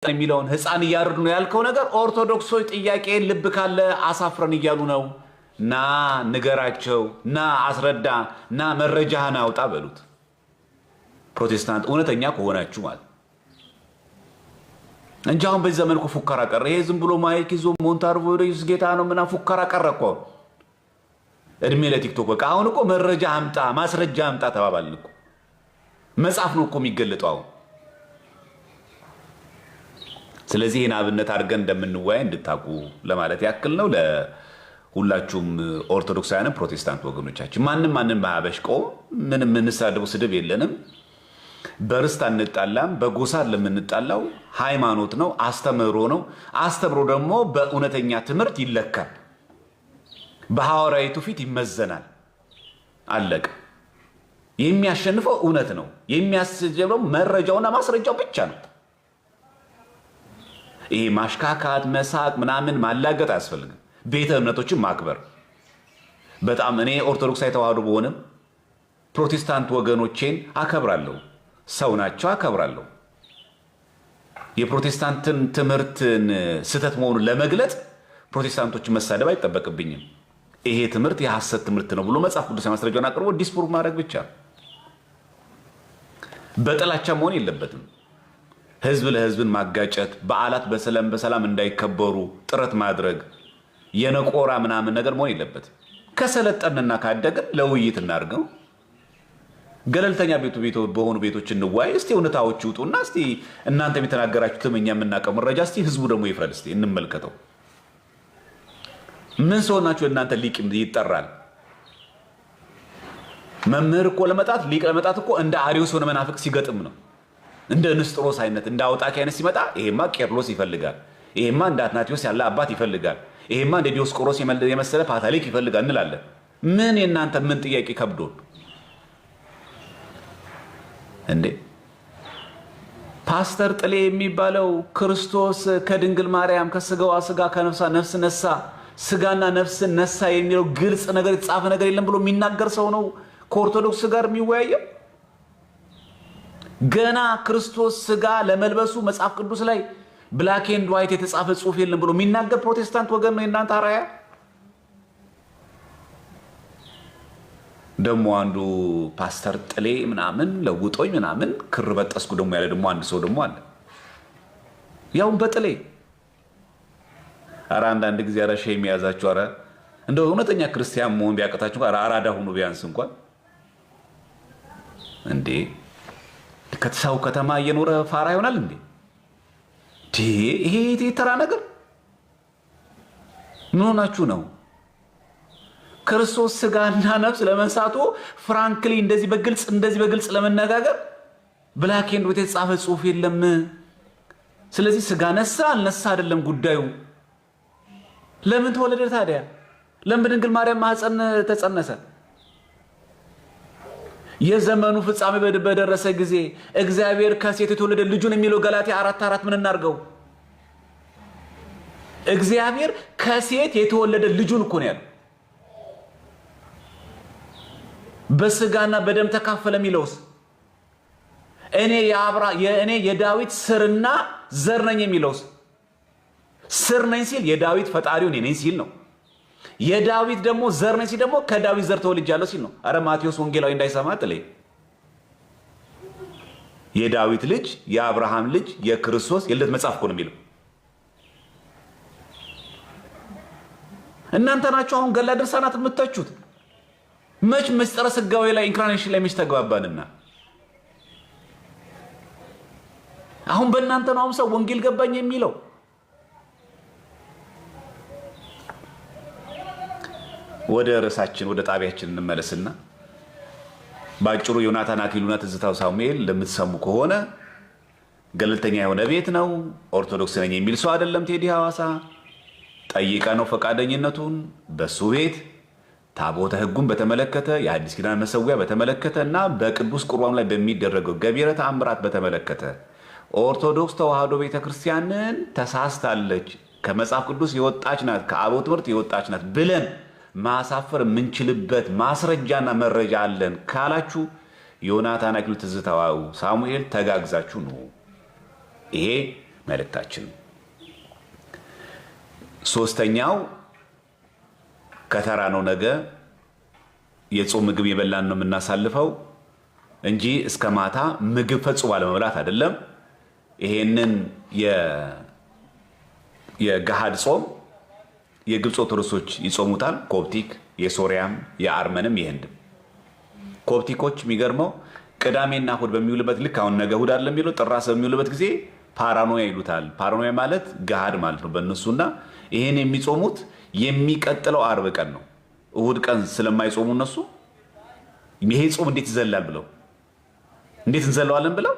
የሚለውን ህፃን እያርዱ ነው ያልከው ነገር ኦርቶዶክሶች ጥያቄ ልብ ካለ አሳፍረን እያሉ ነው። ና ንገራቸው፣ ና አስረዳ፣ ና መረጃህን አውጣ በሉት። ፕሮቴስታንት እውነተኛ ከሆናችሁ ማለት እንጂ አሁን በዚህ ዘመን እኮ ፉከራ ቀረ። ይሄ ዝም ብሎ ማይክ ይዞ ሞንታርቮ ኢየሱስ ጌታ ነው ምናምን ፉከራ ቀረ እኮ። እድሜ ለቲክቶክ በቃ። አሁን እኮ መረጃ አምጣ፣ ማስረጃ አምጣ ተባባልን እኮ። መጽሐፍ ነው እኮ የሚገለጠው አሁን። ስለዚህ ይህን አብነት አድርገን እንደምንወያይ እንድታቁ ለማለት ያክል ነው። ለሁላችሁም ኦርቶዶክሳውያንም ፕሮቴስታንት ወገኖቻችን ማንም ባያበሽቀው ምንም የምንሳደበው ስድብ የለንም። በርስት አንጣላም። በጎሳ ለምንጣላው ሃይማኖት ነው፣ አስተምህሮ ነው። አስተምህሮ ደግሞ በእውነተኛ ትምህርት ይለካል፣ በሐዋርያዊቱ ፊት ይመዘናል። አለቀ። የሚያሸንፈው እውነት ነው። የሚያስጀምረው መረጃውና ማስረጃው ብቻ ነው። ይሄ ማሽካካት፣ መሳቅ፣ ምናምን ማላገጥ አያስፈልግም። ቤተ እምነቶችን ማክበር በጣም እኔ ኦርቶዶክሳዊ ተዋህዶ በሆንም ፕሮቴስታንት ወገኖቼን አከብራለሁ። ሰው ናቸው፣ አከብራለሁ። የፕሮቴስታንትን ትምህርትን ስህተት መሆኑን ለመግለጽ ፕሮቴስታንቶችን መሳደብ አይጠበቅብኝም። ይሄ ትምህርት የሐሰት ትምህርት ነው ብሎ መጽሐፍ ቅዱስ ማስረጃውን አቅርቦ ዲስፕሩቭ ማድረግ ብቻ። በጥላቻ መሆን የለበትም። ህዝብ ለህዝብን ማጋጨት፣ በዓላት በሰላም እንዳይከበሩ ጥረት ማድረግ፣ የነቆራ ምናምን ነገር መሆን የለበትም። ከሰለጠንና ካደግን ለውይይት እናድርገው። ገለልተኛ በሆኑ ቤቶች እንዋይ። እስቲ እውነታዎች ይውጡና እስቲ እናንተ የተናገራችሁትም እኛ የምናውቀው መረጃ እስቲ ህዝቡ ደግሞ ይፍረድ። እስቲ እንመልከተው። ምን ሰው ናችሁ እናንተ? ሊቅ ይጠራል። መምህር እኮ ለመጣት ሊቅ ለመጣት እኮ እንደ አሪዮስ ሆነ መናፍቅ ሲገጥም ነው። እንደ ንስጥሮስ አይነት እንደ አውጣቂ አይነት ሲመጣ ይሄማ ቄርሎስ ይፈልጋል፣ ይሄማ እንደ አትናቴዎስ ያለ አባት ይፈልጋል፣ ይሄማ እንደ ዲዮስቆሮስ የመሰለ ፓታሊክ ይፈልጋል እንላለን። ምን የእናንተ ምን ጥያቄ ከብዶን እንዴ? ፓስተር ጥሌ የሚባለው ክርስቶስ ከድንግል ማርያም ከስጋዋ ስጋ ከነፍሷ ነፍስ ነሳ፣ ስጋና ነፍስን ነሳ የሚለው ግልጽ ነገር የተጻፈ ነገር የለም ብሎ የሚናገር ሰው ነው ከኦርቶዶክስ ጋር የሚወያየው። ገና ክርስቶስ ስጋ ለመልበሱ መጽሐፍ ቅዱስ ላይ ብላክ ኤንድ ዋይት የተጻፈ ጽሑፍ የለም ብሎ የሚናገር ፕሮቴስታንት ወገን ነው የእናንተ አራያ። ደግሞ አንዱ ፓስተር ጥሌ ምናምን ለውጦኝ ምናምን ክር በጠስኩ ደግሞ ያለ ደግሞ አንድ ሰው ደግሞ አለ፣ ያውም በጥሌ። ኧረ አንዳንድ ጊዜ ኧረ ሼም የሚያዛችሁ፣ ኧረ እንደው እውነተኛ ክርስቲያን መሆን ቢያቀታችሁ ኧረ አራዳ ሁኑ ቢያንስ እንኳን እንዴ። ከተሳው ከተማ እየኖረ ፋራ ይሆናል እንዴ? ይሄ ተራ ነገር ምን ሆናችሁ ነው? ክርስቶስ ስጋና ነፍስ ለመንሳቱ ፍራንክሊ እንደዚህ በግልጽ ለመነጋገር ብላክ ኤንድ ዋይት የተጻፈ ጽሑፍ የለም። ስለዚህ ስጋ ነሳ አልነሳ አይደለም ጉዳዩ። ለምን ተወለደ ታዲያ? ለምን በድንግል ማርያም ማህፀን ተጸነሰ? የዘመኑ ፍጻሜ በደረሰ ጊዜ እግዚአብሔር ከሴት የተወለደ ልጁን የሚለው ገላትያ 4:4 ምን እናርገው? እግዚአብሔር ከሴት የተወለደ ልጁን እኮ ነው ያለው። በስጋና በደም ተካፈለ የሚለውስ እኔ የዳዊት ስርና ዘር ነኝ የሚለውስ ስር ነኝ ሲል የዳዊት ፈጣሪው እኔ ነኝ ሲል ነው። የዳዊት ደግሞ ዘር ነኝ ሲል ደግሞ ከዳዊት ዘር ተወልጃለሁ ሲል ነው። አረ ማቴዎስ ወንጌላዊ እንዳይሰማ ጥሌ። የዳዊት ልጅ የአብርሃም ልጅ የክርስቶስ የልደት መጽሐፍ እኮ ነው የሚለው። እናንተ ናችሁ አሁን ገላ ድርሳናት የምትተቹት። መች ምስጢረ ስጋዌ ላይ ኢንካርኔሽን ላይ መች ተግባባንና አሁን በእናንተ ነው ሰው ወንጌል ገባኝ የሚለው። ወደ ርዕሳችን ወደ ጣቢያችን እንመለስና ባጭሩ ዮናታን አክሊሉና ትዝታው ሳሙኤል ለምትሰሙ ከሆነ ገለልተኛ የሆነ ቤት ነው። ኦርቶዶክስ ነኝ የሚል ሰው አይደለም። ቴዲ ሐዋሳ ጠይቀ ነው ፈቃደኝነቱን በሱ ቤት ታቦተ ሕጉን በተመለከተ የአዲስ ኪዳን መሰዊያ በተመለከተ እና በቅዱስ ቁርባን ላይ በሚደረገው ገቢረ ተአምራት በተመለከተ ኦርቶዶክስ ተዋህዶ ቤተክርስቲያንን ተሳስታለች፣ ከመጽሐፍ ቅዱስ የወጣች ናት፣ ከአበው ትምህርት የወጣች ናት ብለን ማሳፈር የምንችልበት ማስረጃና መረጃ አለን ካላችሁ ዮናታን አክሊሉ ትዝታው ሳሙኤል ተጋግዛችሁ ነው። ይሄ መልእክታችን። ሶስተኛው ከተራ ነው። ነገ የጾም ምግብ የበላን ነው የምናሳልፈው እንጂ እስከ ማታ ምግብ ፈጽሞ ባለመብላት አይደለም። ይሄንን የገሃድ ጾም የግብፅ ኦርቶዶክሶች ይጾሙታል። ኮፕቲክ፣ የሶሪያም፣ የአርመንም የህንድም። ኮፕቲኮች የሚገርመው ቅዳሜና እሑድ በሚውልበት ልክ አሁን ነገ እሑድ አይደለም የሚለው ጥር 10 በሚውልበት ጊዜ ፓራኖያ ይሉታል። ፓራኖያ ማለት ገሃድ ማለት ነው በእነሱና ይሄን የሚጾሙት የሚቀጥለው አርብ ቀን ነው። እሑድ ቀን ስለማይጾሙ እነሱ ይሄ ጾም እንዴት ይዘላል ብለው እንዴት እንዘለዋለን ብለው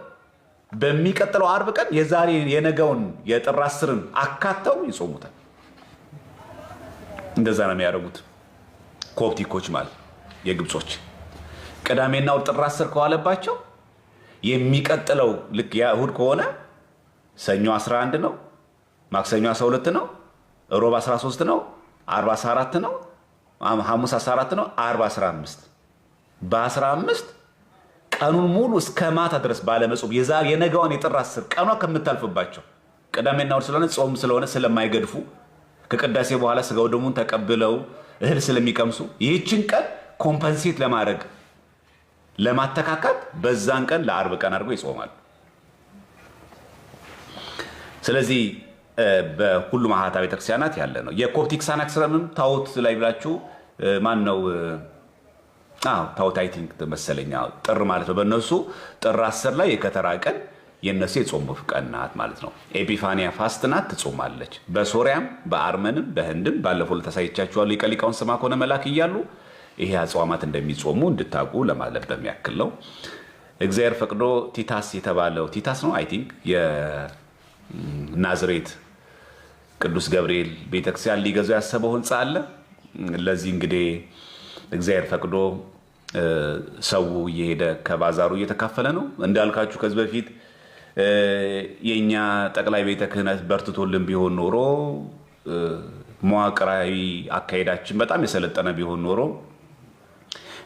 በሚቀጥለው አርብ ቀን የዛሬ የነገውን የጥር 10ን አካተው ይጾሙታል። እንደዛ ነው የሚያደርጉት ኮፕቲኮች ማለት የግብጾች። ቅዳሜና እሑድ ጥር 10 ከዋለባቸው የሚቀጥለው ልክ ያ እሑድ ከሆነ ሰኞ 11 ነው፣ ማክሰኞ 12 ነው፣ ሮብ 13 ነው፣ ዓርብ 14 ነው፣ ሐሙስ 14 ነው፣ ዓርብ 15። በ15 ቀኑን ሙሉ እስከ ማታ ድረስ ባለመጾም የነገዋን የጥር 10 ቀኗ ከምታልፍባቸው ቅዳሜና እሑድ ስለሆነ ጾም ስለሆነ ስለማይገድፉ ከቅዳሴ በኋላ ስጋው ደሙን ተቀብለው እህል ስለሚቀምሱ ይህችን ቀን ኮምፐንሴት ለማድረግ ለማተካከል በዛን ቀን ለዓርብ ቀን አድርገው ይጾማሉ። ስለዚህ በሁሉም አሃታ ቤተክርስቲያናት ያለ ነው። የኮፕቲክ ሳናክስረምም ታውት ላይ ብላችሁ ማን ነው? ታውት አይ ቲንክ መሰለኝ ጥር ማለት ነው። በእነሱ ጥር 10 ላይ የከተራ ቀን የነሱ የጾም ቀን ናት ማለት ነው። ኤፒፋኒያ ፋስት ናት፣ ትጾማለች። በሶሪያም በአርመንም በህንድም ባለፈው ለተሳይቻችኋለሁ ሊቀ ሊቃውንት ስምዐ ኮነ መላክ እያሉ ይሄ አጽዋማት እንደሚጾሙ እንድታውቁ ለማለት በሚያክል ነው። እግዚአብሔር ፈቅዶ ቲታስ የተባለው ቲታስ ነው አይ ቲንክ የናዝሬት ቅዱስ ገብርኤል ቤተክርስቲያን ሊገዛው ያሰበው ህንፃ አለ። ለዚህ እንግዲህ እግዚአብሔር ፈቅዶ ሰው እየሄደ ከባዛሩ እየተካፈለ ነው። እንዳልካችሁ ከዚህ በፊት የኛ ጠቅላይ ቤተ ክህነት በርትቶልን ቢሆን ኖሮ መዋቅራዊ አካሄዳችን በጣም የሰለጠነ ቢሆን ኖሮ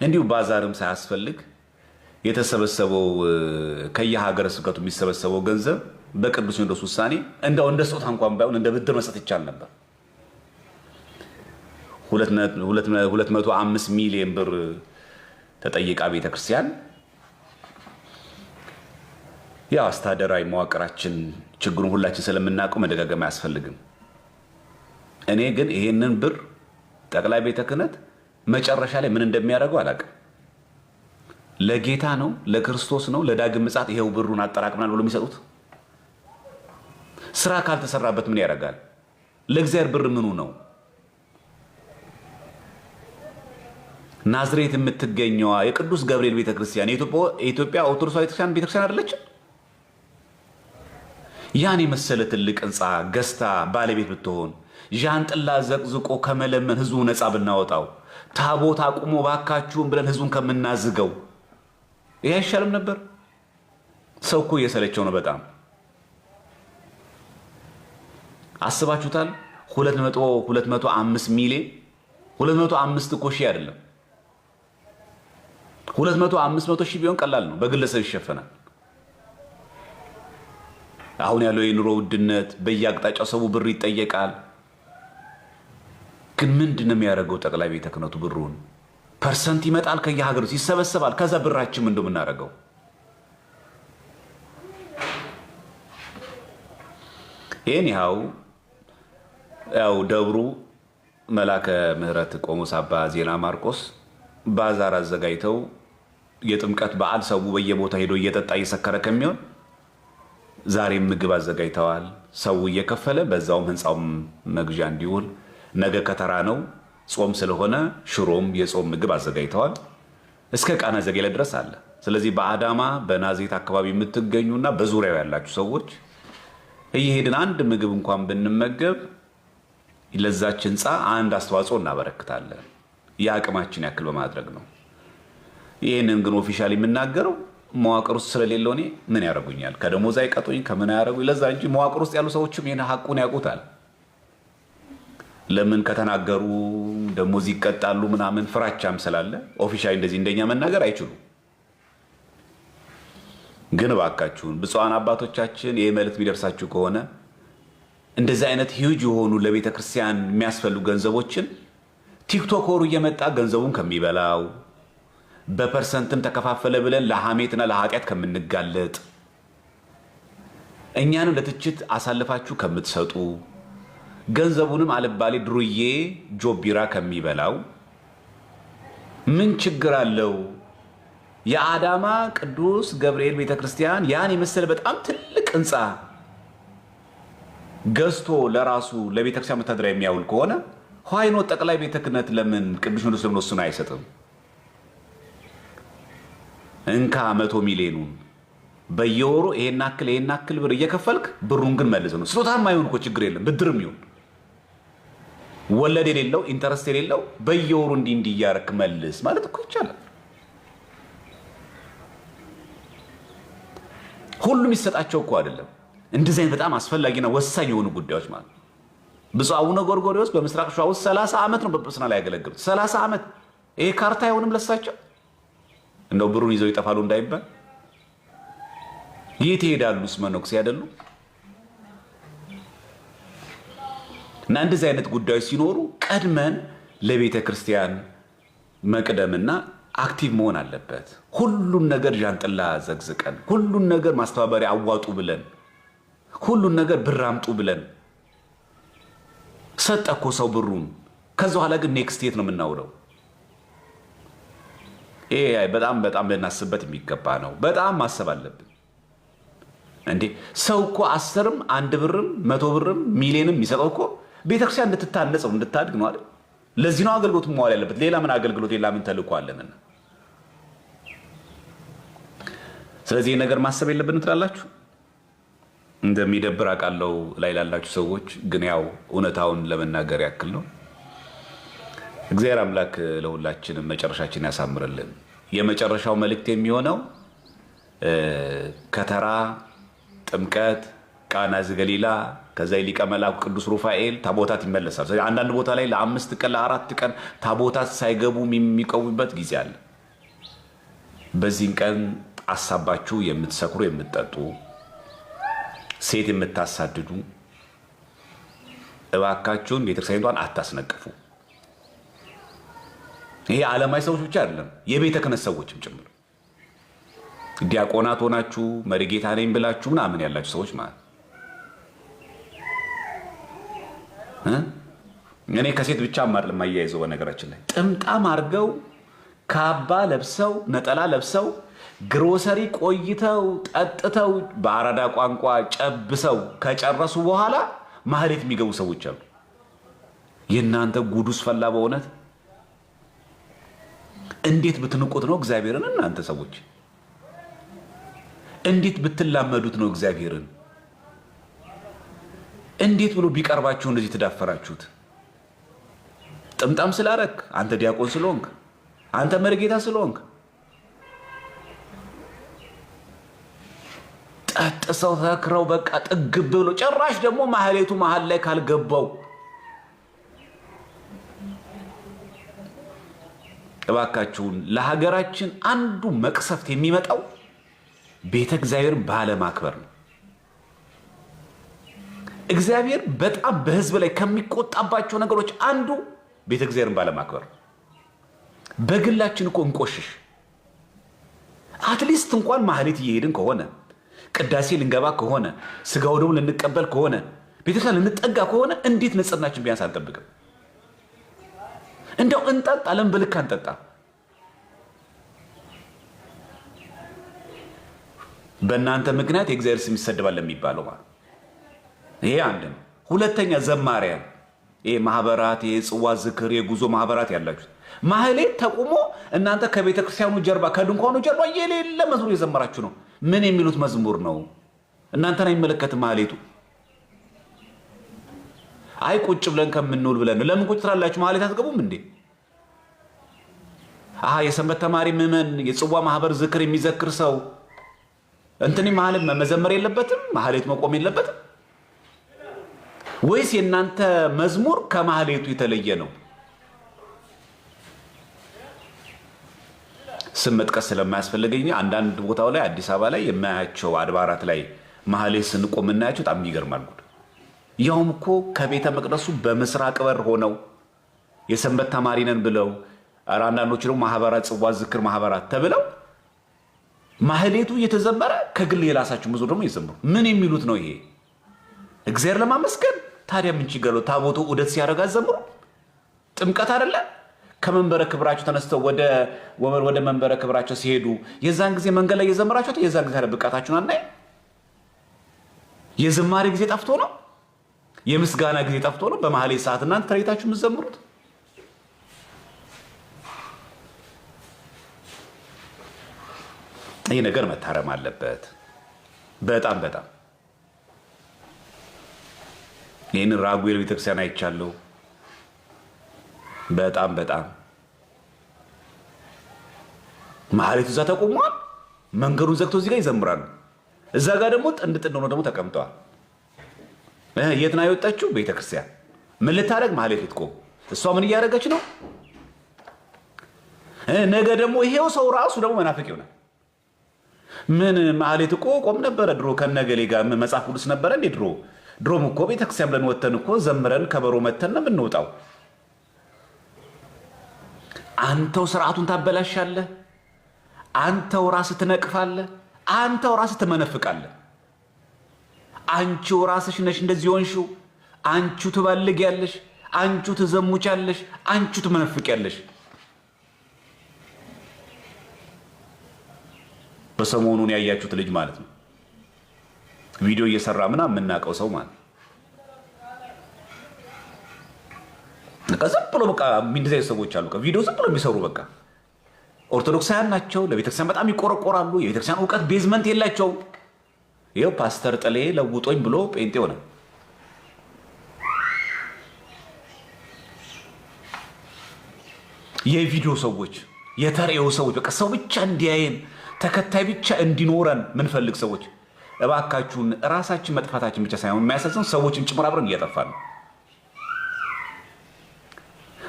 እንዲሁ ባዛርም ሳያስፈልግ የተሰበሰበው ከየሀገረ ስብከቱ የሚሰበሰበው ገንዘብ በቅዱስ ሲኖዶስ ውሳኔ እንደው እንደ ስጦታ እንኳን ባይሆን እንደ ብድር መስጠት ይቻል ነበር። 205 ሚሊዮን ብር ተጠይቃ ቤተክርስቲያን ያው አስተዳደራዊ መዋቅራችን ችግሩን ሁላችን ስለምናውቀው መደጋገም አያስፈልግም። እኔ ግን ይሄንን ብር ጠቅላይ ቤተ ክህነት መጨረሻ ላይ ምን እንደሚያደርገው አላውቅም። ለጌታ ነው፣ ለክርስቶስ ነው፣ ለዳግም ምጽአት ይሄው ብሩን አጠራቅመናል ብሎ የሚሰጡት ስራ ካልተሰራበት ምን ያደርጋል? ለእግዚአብሔር ብር ምኑ ነው? ናዝሬት የምትገኘዋ የቅዱስ ገብርኤል ቤተክርስቲያን የኢትዮጵያ ኦርቶዶክስ ቤተክርስቲያን አይደለችም? ያን የመሰለ ትልቅ ህንፃ ገዝታ ባለቤት ብትሆን ዣንጥላ ዘቅዝቆ ከመለመን ህዝቡ ነፃ ብናወጣው ታቦት አቁሞ ባካችሁን ብለን ህዝቡን ከምናዝገው ይሄ አይሻልም ነበር? ሰው እኮ እየሰለቸው ነው በጣም አስባችሁታል? 205 ሚሊዮን 205 እኮ ሺህ አይደለም 200-500 ሺህ ቢሆን ቀላል ነው፣ በግለሰብ ይሸፈናል። አሁን ያለው የኑሮ ውድነት በየአቅጣጫው ሰው ብር ይጠየቃል። ግን ምንድነው የሚያደርገው ጠቅላይ ቤተ ክህነቱ? ብሩን ፐርሰንት ይመጣል ከየሀገሩ ይሰበሰባል። ከዛ ብራችን ምንድነው የምናደርገው? ይሄን ያው ደብሩ መላከ ምህረት ቆሞስ አባ ዜና ማርቆስ ባዛር አዘጋጅተው የጥምቀት በዓል ሰው በየቦታ ሄዶ እየጠጣ እየሰከረ ከሚሆን ዛሬም ምግብ አዘጋጅተዋል። ሰው እየከፈለ በዛውም ህንፃውም መግዣ እንዲውል ነገ ከተራ ነው ጾም ስለሆነ ሽሮም የጾም ምግብ አዘጋጅተዋል። እስከ ቃና ዘገሊላ ድረስ አለ። ስለዚህ በአዳማ በናዝሬት አካባቢ የምትገኙና በዙሪያው ያላችሁ ሰዎች እየሄድን አንድ ምግብ እንኳን ብንመገብ ለዛች ህንፃ አንድ አስተዋጽኦ እናበረክታለን። የአቅማችን ያክል በማድረግ ነው። ይህንን ግን ኦፊሻሊ የምናገረው መዋቅር ውስጥ ስለሌለው እኔ ምን ያደርጉኛል? ከደሞዝ አይቀጡኝ ከምን ያደርጉኝ ለዛ እንጂ መዋቅር ውስጥ ያሉ ሰዎችም ይሄን ሀቁን ያውቁታል። ለምን ከተናገሩ ደሞዝ ይቀጣሉ ምናምን ፍራቻም ስላለ ኦፊሻሊ እንደዚህ እንደኛ መናገር አይችሉም። ግን እባካችሁን ብፁዓን አባቶቻችን ይህ መልእክት ቢደርሳችሁ ከሆነ እንደዚህ አይነት ሂውጅ የሆኑ ለቤተ ክርስቲያን የሚያስፈልጉ ገንዘቦችን ቲክቶከሩ እየመጣ ገንዘቡን ከሚበላው በፐርሰንትም ተከፋፈለ ብለን ለሐሜትና ለኃጢአት ከምንጋለጥ እኛንም ለትችት አሳልፋችሁ ከምትሰጡ ገንዘቡንም አልባሌ ድሩዬ ጆቢራ ከሚበላው ምን ችግር አለው? የአዳማ ቅዱስ ገብርኤል ቤተክርስቲያን ያን የመሰለ በጣም ትልቅ ህንፃ ገዝቶ ለራሱ ለቤተክርስቲያን መተዳደሪያ የሚያውል ከሆነ ኋይኖ ጠቅላይ ቤተ ክህነት ለምን ቅዱስ ሲኖዶስ ለምን ወስኖ አይሰጥም? እንካ 100 ሚሊዮኑን በየወሩ ይሄን አክል ብር እየከፈልክ ብሩን ግን መልስ ነው። ስጦታም አይሆን እኮ ችግር የለም። ብድርም ይሁን ወለድ የሌለው ኢንተረስት የሌለው በየወሩ እንዲህ እያረክ መልስ ማለት እኮ ይቻላል። ሁሉም ይሰጣቸው እኮ አይደለም። እንደዚህ አይነት በጣም አስፈላጊና ወሳኝ የሆኑ ጉዳዮች ማለት ብፁዕ አቡነ ጎርጎርዮስ በምስራቅ ሸዋ ውስጥ 30 ዓመት ነው በጵጵስና ላይ ያገለግሉት። 30 ዓመት ይሄ ካርታ አይሆንም ለሳቸው። እንደው ብሩን ይዘው ይጠፋሉ እንዳይባል የት ይሄዳሉስ? መነኩሴ አይደሉ? እና እንደዚህ አይነት ጉዳዮች ሲኖሩ ቀድመን ለቤተ ክርስቲያን መቅደምና አክቲቭ መሆን አለበት። ሁሉን ነገር ዣንጥላ ዘግዝቀን ሁሉን ነገር ማስተባበሪያ አዋጡ ብለን ሁሉን ነገር ብር አምጡ ብለን ሰጠኮ ሰው ብሩን። ከዛ በኋላ ግን ኔክስት የት ነው የምናውለው? ይሄ በጣም ልናስብበት የሚገባ ነው። በጣም ማሰብ አለብን። እንዴ ሰው እኮ 10ም 1 ብርም 100 ብርም ሚሊዮንም የሚሰጠው እኮ ቤተክርስቲያን እንድትታነጽ ነው እንድታድግ ነው አይደል? ለዚህ ነው አገልግሎት መዋል ያለበት። ሌላ ምን አገልግሎት ሌላ ምን ተልእኮ አለንና? ስለዚህ ይሄ ነገር ማሰብ የለብንም ትላላችሁ? እንደሚደብር አውቃለሁ ላይ ላላችሁ ሰዎች፣ ግን ያው እውነታውን ለመናገር ያክል ነው። እግዚአብሔር አምላክ ለሁላችንም መጨረሻችን ያሳምርልን። የመጨረሻው መልእክት የሚሆነው ከተራ ጥምቀት፣ ቃና ዘገሊላ፣ ከዛ ሊቀ መላኩ ቅዱስ ሩፋኤል ታቦታት ይመለሳል። ስለዚህ አንዳንድ ቦታ ላይ ለ5 ቀን ለ4 ቀን ታቦታት ሳይገቡ የሚቆዩበት ጊዜ አለ። በዚህን ቀን አሳባችሁ የምትሰክሩ የምትጠጡ ሴት የምታሳድዱ እባካችሁን ቤተክርስቲያኒቷን አታስነቅፉ። ይሄ ዓለማዊ ሰዎች ብቻ አይደለም፣ የቤተ ክህነት ሰዎችም ጭምር ዲያቆናት ሆናችሁ መሪጌታ ነኝ ብላችሁ ምናምን ያላችሁ ሰዎች ማለት እኔ ከሴት ብቻ ማርል ማያይዘው በነገራችን ላይ ጥምጣም አድርገው ካባ ለብሰው ነጠላ ለብሰው ግሮሰሪ ቆይተው ጠጥተው በአራዳ ቋንቋ ጨብሰው ከጨረሱ በኋላ ማህሌት የሚገቡ ሰዎች አሉ። የእናንተ ጉዱስ ፈላ። በእውነት እንዴት ብትንቁት ነው እግዚአብሔርን? እናንተ ሰዎች እንዴት ብትላመዱት ነው እግዚአብሔርን? እንዴት ብሎ ቢቀርባችሁ እንደዚህ ተዳፈራችሁት? ጥምጣም ስላረክ አንተ ዲያቆን ስለሆንክ አንተ መርጌታ ስለሆንክ ጠጥሰው ተክረው በቃ ጥግብ ብሎ ጭራሽ ደግሞ ማህሌቱ መሃል ላይ ካልገባው እባካችሁን ለሀገራችን አንዱ መቅሰፍት የሚመጣው ቤተ እግዚአብሔርን ባለማክበር ነው። እግዚአብሔር በጣም በህዝብ ላይ ከሚቆጣባቸው ነገሮች አንዱ ቤተ እግዚአብሔርን ባለማክበር። በግላችን እኮ እንቆሽሽ። አትሊስት እንኳን ማህሌት እየሄድን ከሆነ ቅዳሴ ልንገባ ከሆነ ስጋው ደግሞ ልንቀበል ከሆነ ቤተክርስቲያን ልንጠጋ ከሆነ እንዴት ንጽህናችን ቢያንስ አንጠብቅም? እንደው እንጠጣ ለም በልክ አንጠጣ። በእናንተ ምክንያት የእግዚአብሔር ስም ይሰደባል የሚባለው ማለት ይሄ አንድ ነው። ሁለተኛ ዘማሪያን፣ ይሄ ማህበራት፣ የጽዋ ዝክር፣ የጉዞ ማህበራት ያላችሁ ማህሌት ተቁሞ እናንተ ከቤተ ክርስቲያኑ ጀርባ ከድንኳኑ ጀርባ የሌለ መዝሙር የዘመራችሁ ነው። ምን የሚሉት መዝሙር ነው? እናንተን አይመለከትም ማህሌቱ። አይ ቁጭ ብለን ከምንውል ብለን ለምን ቁጭ ትላላችሁ? ማህሌት አትገቡም እንዴ? የሰንበት ተማሪ ምዕመን የጽዋ ማህበር ዝክር የሚዘክር ሰው እንትኒ ማህሌት መዘመር የለበትም? ማህሌት መቆም የለበትም ወይስ የእናንተ መዝሙር ከማህሌቱ የተለየ ነው? ስም መጥቀስ ስለማያስፈልገኝ አንዳንድ ቦታው ላይ አዲስ አበባ ላይ የማያቸው አድባራት ላይ ማህሌት ስንቆም እናያቸው በጣም ይገርማል። ያውም እኮ ከቤተ መቅደሱ በምስራቅ በር ሆነው የሰንበት ተማሪ ነን ብለው አንዳንዶች ደግሞ ማህበራት ጽዋ ዝክር ማህበራት ተብለው ማህሌቱ እየተዘመረ ከግል የራሳቸው ብዙ ደግሞ ይዘምሩ። ምን የሚሉት ነው ይሄ? እግዚአብሔር ለማመስገን ታዲያ ምን ችግር አለው? ታቦቱ ዑደት ሲያደርግ ዘምሩ። ጥምቀት አይደለ? ከመንበረ ክብራቸው ተነስተው ወደ መንበረ ክብራቸው ሲሄዱ የዛን ጊዜ መንገድ ላይ የዘመራችሁት የዛን ጊዜ ብቃታችሁን አናይ። የዝማሬ ጊዜ ጠፍቶ ነው? የምስጋና ጊዜ ጠፍቶ ነው? በማህሌት ሰዓት እናንተ ተለይታችሁ የምትዘምሩት? ይህ ነገር መታረም አለበት። በጣም በጣም ይህንን ራጉኤል ቤተክርስቲያን አይቻለሁ። በጣም በጣም ማህሌቱ እዛ ተቆሟል። መንገዱን ዘግቶ እዚህ ጋር ይዘምራሉ። እዛ ጋር ደግሞ ጥንድ ጥንድ ሆነው ደግሞ ተቀምጠዋል። የት ነው የወጣችው? ቤተክርስቲያን ምን ልታደርግ? ማህሌት ልትቆም። እሷ ምን እያደረገች ነው? ነገ ደግሞ ይሄው ሰው ራሱ ደግሞ መናፍቅ ይሆናል። ምን ማህሌት እኮ ቆም ነበረ ድሮ ከነገሌ ጋር መጽሐፍ ቅዱስ ነበረ እንዴ? ድሮም እኮ ቤተክርስቲያን ብለን ወተን እኮ ዘምረን ከበሮ መተን ነው የምንወጣው። አንተው ስርዓቱን ታበላሻለህ። አንተው ራስህ ትነቅፋለህ። አንተው ራስህ ትመነፍቃለህ። አንቺው ራስሽ ነሽ እንደዚህ ሆንሽው። አንቺው ትባልጊያለሽ፣ አንቺው ትዘሙቻለሽ፣ አንቺው ትመነፍቂያለሽ። በሰሞኑን ያያችሁት ልጅ ማለት ነው ቪዲዮ እየሰራ ምናምን የምናውቀው ሰው ማለት ነው። ዝም ብሎ በቃ እንደዚህ ሰዎች አሉ ቪዲዮ ዝም ብሎ የሚሰሩ በቃ ኦርቶዶክሳውያን ናቸው። ለቤተክርስቲያን በጣም ይቆረቆራሉ። የቤተክርስቲያን እውቀት ቤዝመንት የላቸው። ይኸው ፓስተር ጥሌ ለውጦኝ ብሎ ጴንጤ ሆነ። የቪዲዮ ሰዎች፣ የተሬው ሰዎች፣ በቃ ሰው ብቻ እንዲያየን ተከታይ ብቻ እንዲኖረን ምንፈልግ ሰዎች እባካችሁን ራሳችን መጥፋታችን ብቻ ሳይሆን የሚያሳዝን ሰዎችን ጭምር አብረን እያጠፋን ነው።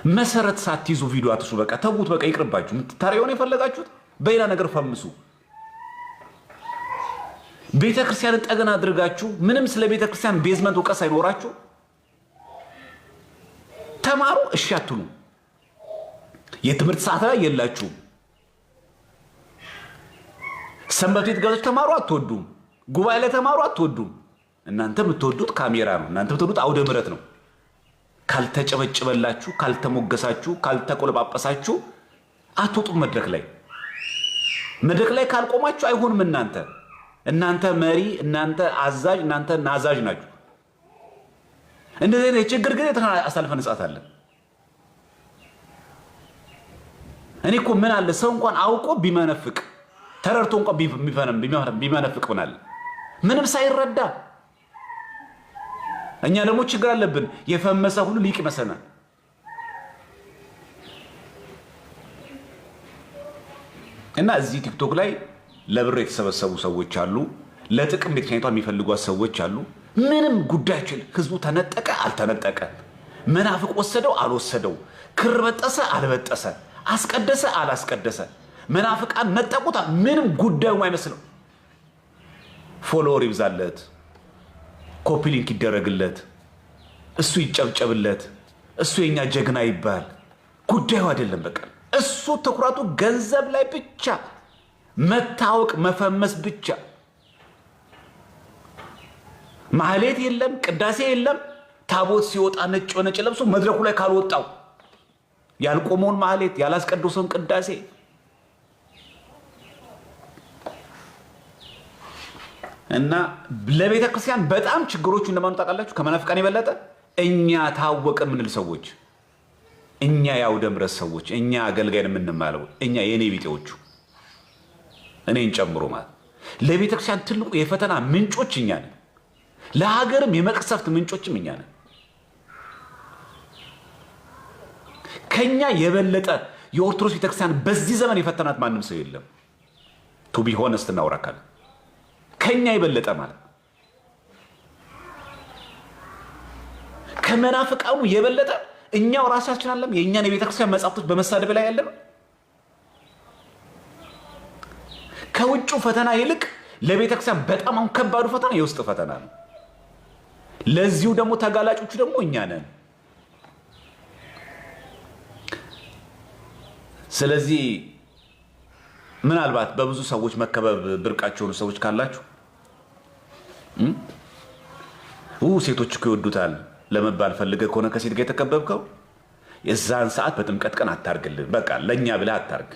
መሰረት ሳትይዙ ቪዲዮ አትሱ። በቃ ተውት። በቃ ይቅርባችሁ። ታሪውን የፈለጋችሁት በሌላ ነገር ፈምሱ። ቤተክርስቲያንን ጠገና አድርጋችሁ ምንም ስለ ቤተክርስቲያን ቤዝመንት እውቀት ሳይኖራችሁ ተማሩ። እሺ አትሉ። የትምህርት ሰዓት ላይ የላችሁም። ሰንበት ቤት ገብታችሁ ተማሩ አትወዱም። ጉባኤ ላይ ተማሩ አትወዱም። እናንተ የምትወዱት ካሜራ ነው። እናንተ የምትወዱት አውደ ምሕረት ነው። ካልተጨበጨበላችሁ፣ ካልተሞገሳችሁ፣ ካልተቆለጳጳሳችሁ አትወጡም። መድረክ ላይ ካልቆማችሁ አይሆንም። እናንተ መሪ፣ እናንተ አዛዥ፣ እናንተ ናዛዥ ናችሁ። እንደዚህ አይነት ችግር ግን አሳልፈን እንሰጣለን። እኔ እኮ ምን አለ ሰው እንኳን አውቆ ቢመነፍቅ ተረድቶ እንኳን ቢመነፍቅ ምን አለ ምንም ሳይረዳ። እኛ ደግሞ ችግር አለብን። የፈመሰ ሁሉ ሊቅ ይመስለናል። እና እዚህ ቲክቶክ ላይ ለብር የተሰበሰቡ ሰዎች አሉ። ለጥቅም ቤተክርስቲያኒቷ የሚፈልጓት ሰዎች አሉ። ምንም ጉዳያችን ህዝቡ ተነጠቀ አልተነጠቀ፣ መናፍቅ ወሰደው አልወሰደው፣ ክር በጠሰ አልበጠሰ፣ አስቀደሰ አላስቀደሰ፣ መናፍቃን ነጠቁታ፣ ምንም ጉዳዩ አይመስለው። ፎሎወር ይብዛለት፣ ኮፒ ሊንክ ይደረግለት፣ እሱ ይጨብጨብለት፣ እሱ የኛ ጀግና ይባል። ጉዳዩ አይደለም። በቃ እሱ ትኩረቱ ገንዘብ ላይ ብቻ፣ መታወቅ መፈመስ ብቻ። ማህሌት የለም፣ ቅዳሴ የለም። ታቦት ሲወጣ ነጭ ለብሶ መድረኩ ላይ ካልወጣው ያልቆመውን ማህሌት ያላስቀደሰውን ቅዳሴ እና ለቤተ ክርስቲያን በጣም ችግሮቹ እንደማኑ ታውቃላችሁ። ከመናፍቃን የበለጠ እኛ ታወቅን ምንል ሰዎች፣ እኛ የአውደ ምሕረት ሰዎች፣ እኛ አገልጋይን የምንማለው እኛ የኔ ቢጤዎቹ እኔን ጨምሮ ማለት ለቤተ ክርስቲያን ትልቁ የፈተና ምንጮች እኛ ነን። ለሀገርም የመቅሰፍት ምንጮችም እኛ ነን። ከኛ የበለጠ የኦርቶዶክስ ቤተክርስቲያን በዚህ ዘመን የፈተናት ማንም ሰው የለም። ቱ ቢ ሆነስት እናውራካል። ከኛ የበለጠ ማለት ከመናፍቃኑ የበለጠ እኛው ራሳችን አለም የእኛን የቤተክርስቲያን መጻሕፍቶች በመሳደብ ላይ ያለ ነው። ከውጭ ፈተና ይልቅ ለቤተክርስቲያን በጣም ከባዱ ፈተና የውስጥ ፈተና ነው። ለዚሁ ደግሞ ተጋላጮቹ ደግሞ እኛ ነን። ስለዚህ ምናልባት በብዙ ሰዎች መከበብ ብርቃቸው የሆኑ ሰዎች ካላችሁ ሴቶች እኮ ይወዱታል ለመባል ፈልገህ ከሆነ ከሴት ጋር የተከበብከው የዛን ሰዓት በጥምቀት ቀን አታርግልን። በቃ ለኛ ብለህ አታርግ፣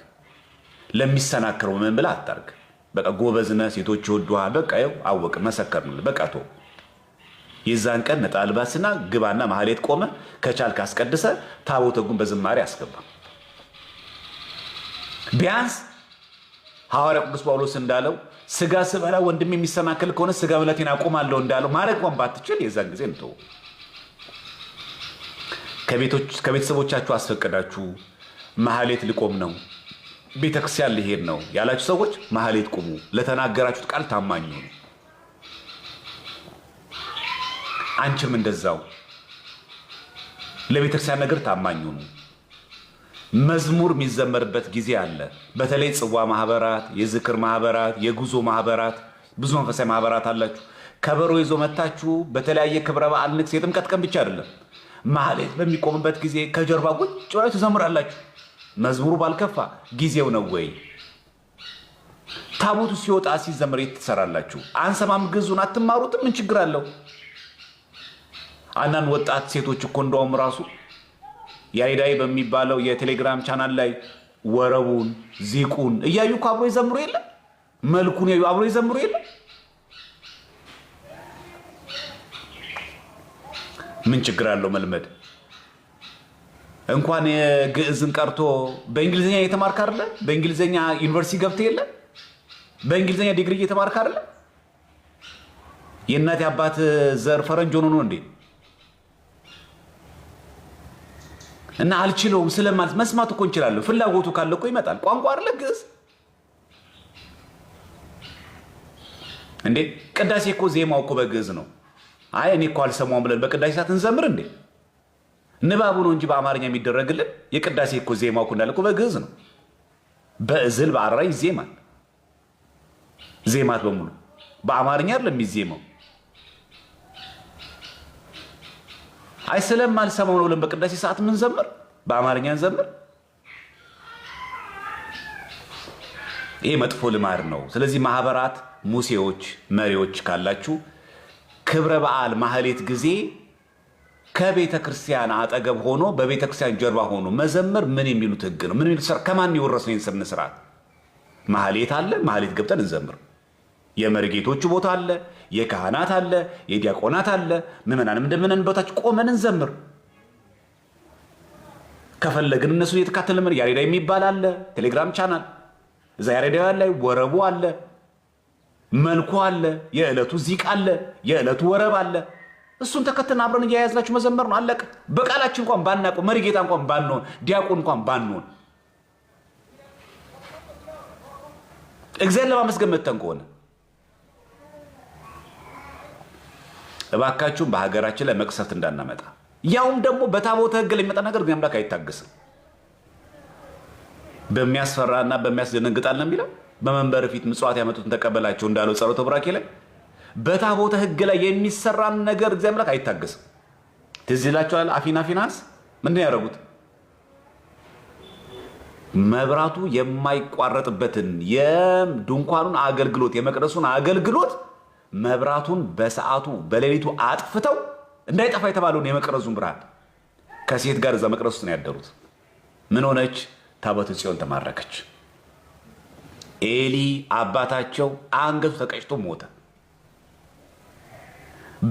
ለሚሰናከረው ምን ብለህ አታርግ። በቃ ጎበዝነ ሴቶች ይወዱሃል። በቃ ይኸው አወቅ መሰከርንልህ። በቃ ቶ የዛን ቀን ነጣ ልባስና ግባና ማህሌት ቆመ ከቻልክ አስቀድሰ ታቦተ ሕጉን በዝማሬ አስገባ። ቢያንስ ሐዋርያ ቅዱስ ጳውሎስ እንዳለው ስጋ ስበላ ወንድም የሚሰናከል ከሆነ ስጋ በላቴን አቆማለሁ እንዳለው ማድረግ እንኳን ባትችል የዛን ጊዜ እንተው። ከቤተሰቦቻችሁ አስፈቅዳችሁ ማህሌት ልቆም ነው ቤተክርስቲያን ሊሄድ ነው ያላችሁ ሰዎች ማህሌት ቁሙ። ለተናገራችሁት ቃል ታማኙ ነው። አንቺም እንደዛው ለቤተክርስቲያን ነገር ታማኙ ነው። መዝሙር የሚዘመርበት ጊዜ አለ። በተለይ ጽዋ ማህበራት፣ የዝክር ማህበራት፣ የጉዞ ማህበራት፣ ብዙ መንፈሳዊ ማህበራት አላችሁ። ከበሮ ይዞ መታችሁ በተለያየ ክብረ በዓል ንግስ የጥምቀት ቀን ብቻ አይደለም ማህሌት በሚቆምበት ጊዜ ከጀርባ ቁጭ ብላችሁ ትዘምራላችሁ። መዝሙሩ ባልከፋ ጊዜው ነው ወይ? ታቦቱ ሲወጣ ሲዘመር ትሰራላችሁ። አንሰማም ግዙን አትማሩትም? ምን ችግር አለው? አንዳንድ ወጣት ሴቶች እኮ እንደውም ራሱ ያሬዳዊ በሚባለው የቴሌግራም ቻናል ላይ ወረቡን ዚቁን እያዩ እኮ አብሮ ይዘምሩ የለ? መልኩን ያዩ አብሮ ይዘምሩ የለ? ምን ችግር አለው መልመድ? እንኳን ግዕዝን ቀርቶ በእንግሊዝኛ እየተማርክ አይደለ? በእንግሊዝኛ ዩኒቨርሲቲ ገብተህ የለ? በእንግሊዝኛ ዲግሪ እየተማርክ አይደለ? የእናት አባት ዘር ፈረንጅ ሆኖ ነው እንዴ? እና አልችለውም ስለማለት መስማት እኮ እንችላለሁ። ፍላጎቱ ካለ እኮ ይመጣል። ቋንቋ አይደለ ግዕዝ እንዴ? ቅዳሴ እኮ ዜማው እኮ በግዕዝ ነው። አይ እኔ እኮ አልሰማውም ብለን በቅዳሴ ሰዓት እንዘምር እንዴ? ንባቡ ነው እንጂ በአማርኛ የሚደረግልን። የቅዳሴ እኮ ዜማው እኮ እንዳለ እኮ በግዕዝ ነው። በእዝል በአራራይ ይዜማል። ዜማት በሙሉ በአማርኛ አይደለም የሚዜማው። አይ ስለማልሰማው ነው ብለን በቅዳሴ ሰዓት ምን ዘምር? በአማርኛ እንዘምር? ይሄ መጥፎ ልማድ ነው። ስለዚህ ማህበራት፣ ሙሴዎች፣ መሪዎች ካላችሁ ክብረ በዓል ማህሌት ጊዜ ከቤተ ክርስቲያን አጠገብ ሆኖ በቤተ ክርስቲያን ጀርባ ሆኖ መዘመር ምን የሚሉት ህግ ነው? ምን የሚሉት ከማን የወረስ ነው? የስነ ስርዓት ማህሌት አለ። ማህሌት ገብተን እንዘምር። የመርጌቶቹ ቦታ አለ፣ የካህናት አለ፣ የዲያቆናት አለ። ምዕመናንም እንደምንን ቦታች ቆመን እንዘምር። ከፈለግን እነሱ እየተካተልን ያሬዳ የሚባል አለ ቴሌግራም ቻናል። እዛ ያሬዳ ላይ ወረቡ አለ፣ መልኩ አለ፣ የዕለቱ ዚቅ አለ፣ የዕለቱ ወረብ አለ። እሱን ተከተልን አብረን እያያዝናችሁ መዘመር ነው። አለቀ። በቃላችን እንኳን ባናውቀው መሪጌታ እንኳን ባንሆን ዲያቆን እንኳን ባንሆን እግዚአብሔር ለማመስገን መተን ከሆነ እባካችሁም በሀገራችን ላይ መቅሰፍት እንዳናመጣ። ያውም ደግሞ በታቦተ ሕግ ላይ የሚመጣ ነገር ግን አምላክ አይታገስም። በሚያስፈራና በሚያስደነግጣል ነው የሚለው። በመንበር ፊት ምጽዋት ያመጡትን ተቀበላቸው እንዳለው ጸሎተ ቡራኬ ላይ በታቦተ ሕግ ላይ የሚሰራን ነገር እግዚአብሔር አምላክ አይታገስም። ትዝ ይላችኋል። ፊናንስ ምንድን ነው ያደረጉት? መብራቱ የማይቋረጥበትን የድንኳኑን አገልግሎት የመቅደሱን አገልግሎት መብራቱን በሰዓቱ በሌሊቱ አጥፍተው እንዳይጠፋ የተባለውን የመቅረዙን ብርሃን ከሴት ጋር እዛ መቅረስ ውስጥ ነው ያደሩት። ምን ሆነች? ታቦተ ጽዮን ተማረከች። ኤሊ አባታቸው አንገቱ ተቀጭቶ ሞተ።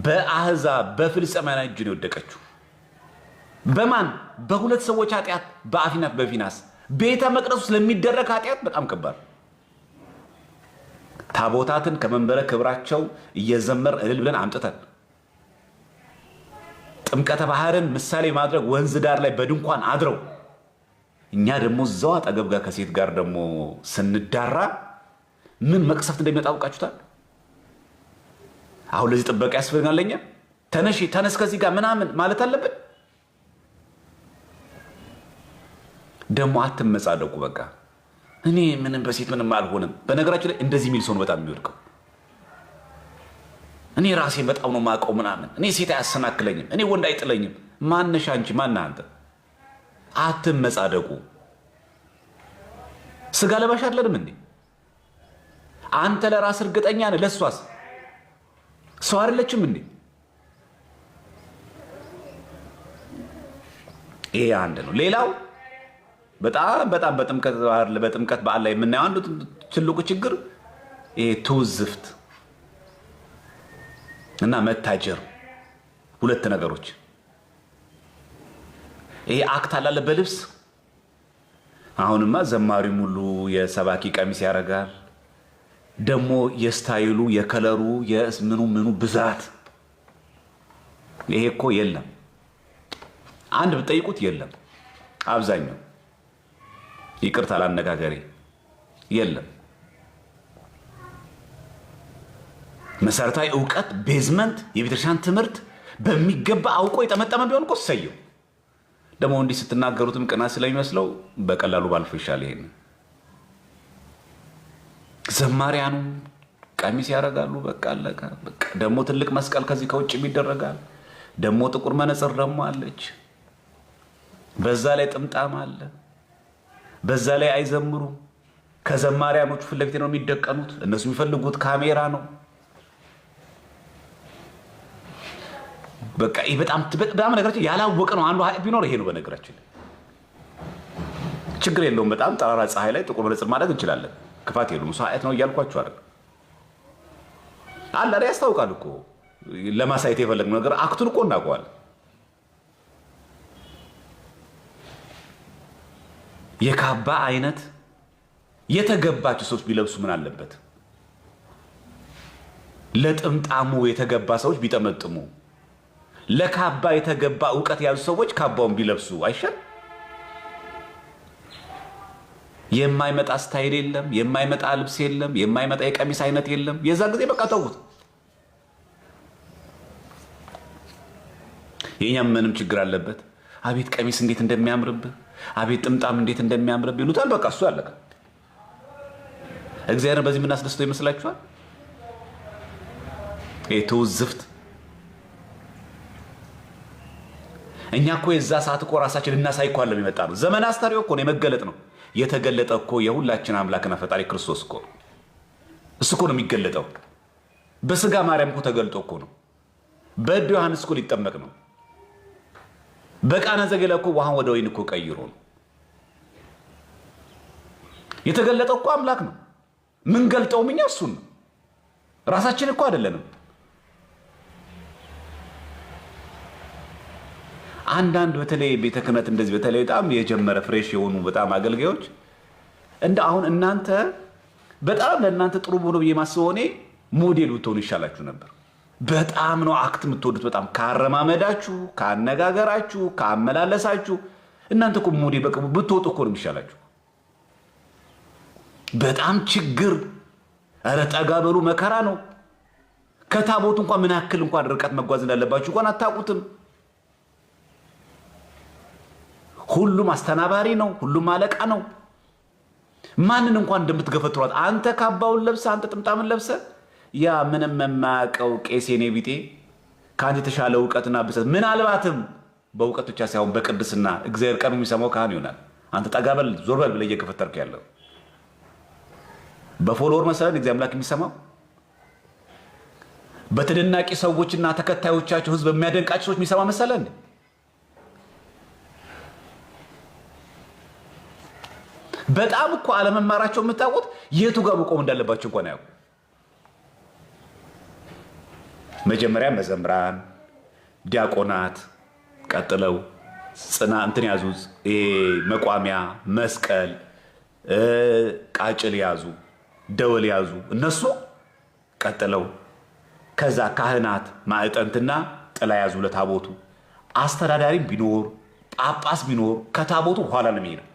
በአህዛብ በፍልስጤማውያን እጅ ነው የወደቀችው። በማን? በሁለት ሰዎች ኃጢአት፣ በአፊናት በፊናስ። ቤተ መቅደሱ ስለሚደረግ ኃጢአት በጣም ከባድ። ታቦታትን ከመንበረ ክብራቸው እየዘመር እልል ብለን አምጥተን ጥምቀተ ባህርን ምሳሌ ማድረግ ወንዝ ዳር ላይ በድንኳን አድረው እኛ ደግሞ እዛው አጠገብ ጋር ከሴት ጋር ደግሞ ስንዳራ ምን መቅሰፍት እንደሚመጣ አውቃችሁታል? አሁን ለዚህ ጥበቃ ያስፈልጋል። ለኛ ተነስ ከዚህ ጋር ምናምን ማለት አለብን። ደግሞ አትመጻደቁ። በቃ እኔ ምንም በሴት ምንም አልሆንም። በነገራችን ላይ እንደዚህ የሚል ሰው ነው በጣም የሚወድቀው። እኔ ራሴን በጣም ነው የማውቀው ምናምን፣ እኔ ሴት አያሰናክለኝም፣ እኔ ወንድ አይጥለኝም። ማነሻ አንቺ? ማነህ አንተ? አትመጻደቁ። ስጋ ለባሽ አይደለም እንዴ? አንተ ለራስ እርግጠኛ ነህ፣ ለሷስ ሰው አይደለችም እንዴ? ይሄ አንድ ነው። ሌላው በጣም በጥምቀት በዓል ላይ የምናየው አንዱ ትልቁ ችግር ይሄ ትውዝፍት እና መታጀር፣ ሁለት ነገሮች። ይሄ አክት አላለ በልብስ አሁንማ ዘማሪው ሙሉ የሰባኪ ቀሚስ ያደርጋል። ደግሞ የስታይሉ የከለሩ ምኑ ብዛት። ይሄ እኮ የለም፣ አንድ ብትጠይቁት የለም። አብዛኛው ይቅርታ ላነጋገሬ የለም። መሰረታዊ እውቀት ቤዝመንት የቤተክርስቲያን ትምህርት በሚገባ አውቆ የጠመጠመ ቢሆን እኮ ሰየው። ደግሞ እንዲህ ስትናገሩትም ቅናት ስለሚመስለው በቀላሉ ባልፎ ይሻል። ይሄን ዘማሪያኑ ቀሚስ ያደርጋሉ፣ በቃ አለቀ። በቃ ደግሞ ትልቅ መስቀል ከዚህ ከውጭ ይደረጋል። ደግሞ ጥቁር መነጽር ደግሞ አለች። በዛ ላይ ጥምጣም አለ። በዛ ላይ አይዘምሩ። ከዘማሪያኖቹ ፊት ለፊት ነው የሚደቀኑት። እነሱ የሚፈልጉት ካሜራ ነው። በቃ ይሄ በጣም ነገራችን ያላወቀ ነው። አንዱ ሀይል ቢኖር ይሄ ነው። በነገራችን ችግር የለውም። በጣም ጠራራ ፀሐይ ላይ ጥቁር መነጽር ማድረግ እንችላለን። ክፋት የለውም። ሰው ሀይት ነው እያልኳችሁ አይደል? አለ አይደል? ያስታውቃል እኮ ለማሳየት የፈለግነው ነገር አክቱን እኮ እናውቀዋለን። የካባ አይነት የተገባቸው ሰዎች ቢለብሱ ምን አለበት? ለጥምጣሙ የተገባ ሰዎች ቢጠመጥሙ፣ ለካባ የተገባ እውቀት ያሉ ሰዎች ካባውን ቢለብሱ አይሻል? የማይመጣ ስታይል የለም፣ የማይመጣ ልብስ የለም፣ የማይመጣ የቀሚስ አይነት የለም። የዛ ጊዜ በቃ ተውት። የኛም ምንም ችግር አለበት? አቤት ቀሚስ እንዴት እንደሚያምርብህ፣ አቤት ጥምጣም እንዴት እንደሚያምርብህ ይሉታል። በቃ እሱ አለቀ። እግዚአብሔርን በዚህ የምናስደስተው ይመስላችኋል? ትውዝፍት። እኛ እኮ የዛ ሰዓት እኮ ራሳችን እናሳይ እኮ አለ የሚመጣ ነው። ዘመን አስተርእዮ እኮ ነው፣ የመገለጥ ነው። የተገለጠ እኮ የሁላችን አምላክና ፈጣሪ ክርስቶስ እኮ እሱ እኮ ነው የሚገለጠው። በስጋ ማርያም እኮ ተገልጦ እኮ ነው። በእድ ዮሐንስ እኮ ሊጠመቅ ነው። በቃና ዘገሊላ እኮ ውሃን ወደ ወይን እኮ ቀይሮ ነው የተገለጠው እኮ አምላክ ነው። ምን ገልጠውም እኛ እሱን ነው፣ ራሳችን እኮ አይደለንም። አንዳንድ በተለይ ቤተ ክህነት እንደዚህ በተለይ በጣም የጀመረ ፍሬሽ የሆኑ በጣም አገልጋዮች እንደ አሁን እናንተ በጣም ለእናንተ ጥሩ ሆኖ ብዬ ማስበው እኔ ሞዴል ብትሆኑ ይሻላችሁ ነበር። በጣም ነው አክት የምትወዱት። በጣም ካረማመዳችሁ፣ ካነጋገራችሁ፣ ካመላለሳችሁ እናንተ እኮ ሞዴል በቃ ብትወጡ እኮ ነው የሚሻላችሁ። በጣም ችግር፣ ኧረ ጠጋ በሉ፣ መከራ ነው። ከታቦቱ እንኳን ምን ያክል እንኳን ርቀት መጓዝ እንዳለባችሁ እንኳን አታውቁትም። ሁሉም አስተናባሪ ነው፣ ሁሉም አለቃ ነው። ማንን እንኳን እንደምትገፈትሯት አንተ ካባውን ለብሰ፣ አንተ ጥምጣምን ለብሰ፣ ያ ምንም የማያውቀው ቄስ የኔ ቢጤ ከአንተ የተሻለ እውቀትና ብሰት ምናልባትም በእውቀት ብቻ ሳይሆን በቅድስና እግዚአብሔር ቀኑ የሚሰማው ካህን ይሆናል። አንተ ጠጋበል ዞርበል ብለህ እየገፈተርክ ያለው በፎሎወር መሰረት እግዚአብሔር አምላክ የሚሰማው በተደናቂ ሰዎችና ተከታዮቻቸው ህዝብ በሚያደንቃቸው ሰዎች የሚሰማ መሰለህ እንዴ? በጣም እኮ አለመማራቸው የምታውቁት የቱ ጋር መቆም እንዳለባቸው እንኳን ያው መጀመሪያ መዘምራን፣ ዲያቆናት ቀጥለው ጽና እንትን ያዙ፣ መቋሚያ፣ መስቀል፣ ቃጭል ያዙ፣ ደወል ያዙ። እነሱ ቀጥለው ከዛ ካህናት ማዕጠንትና ጥላ ያዙ ለታቦቱ። አስተዳዳሪ ቢኖር ጳጳስ ቢኖር ከታቦቱ ኋላ ነው የሚሄደው።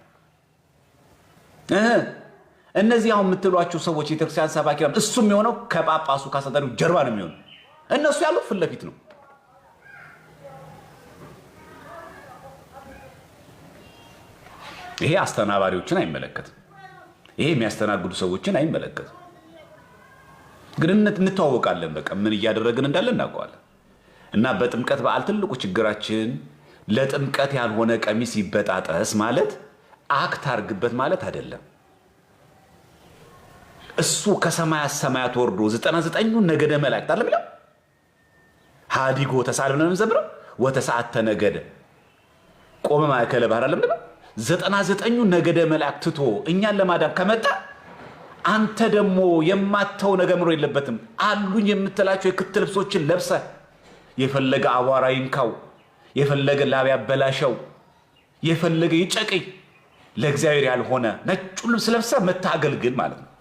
እነዚህ አሁን የምትሏቸው ሰዎች የቤተክርስቲያን ሰባኪ እሱ የሚሆነው ከጳጳሱ ከአስተዳዳሪው ጀርባ ነው የሚሆነው። እነሱ ያሉት ፊት ለፊት ነው። ይሄ አስተናባሪዎችን አይመለከትም። ይሄ የሚያስተናግዱ ሰዎችን አይመለከትም። ግን እንተዋወቃለን። በቃ ምን እያደረግን እንዳለ እናውቀዋለን። እና በጥምቀት በዓል ትልቁ ችግራችን ለጥምቀት ያልሆነ ቀሚስ ይበጣጠስ ማለት አክት አርግበት ማለት አይደለም። እሱ ከሰማያት ሰማያት ወርዶ 99ኙን ነገደ መላእክት አለ ብለው ሃዲጎ ተሳልመን እንዘምረው ወተሰዓተ ነገደ ቆመ ማእከለ ባህር አለ ብለው 99ኙን ነገደ መላእክት ትቶ እኛን ለማዳን ከመጣ አንተ ደግሞ የማተው ነገር ምሮ የለበትም። አሉኝ የምትላቸው የክት ልብሶችን ለብሰ የፈለገ አቧራ ይንካው፣ የፈለገ ላብ ያበላሸው፣ የፈለገ ይጨቅይ ለእግዚአብሔር ያልሆነ ነጩን ልብስ ለብሰ መታገልግል ማለት ነው።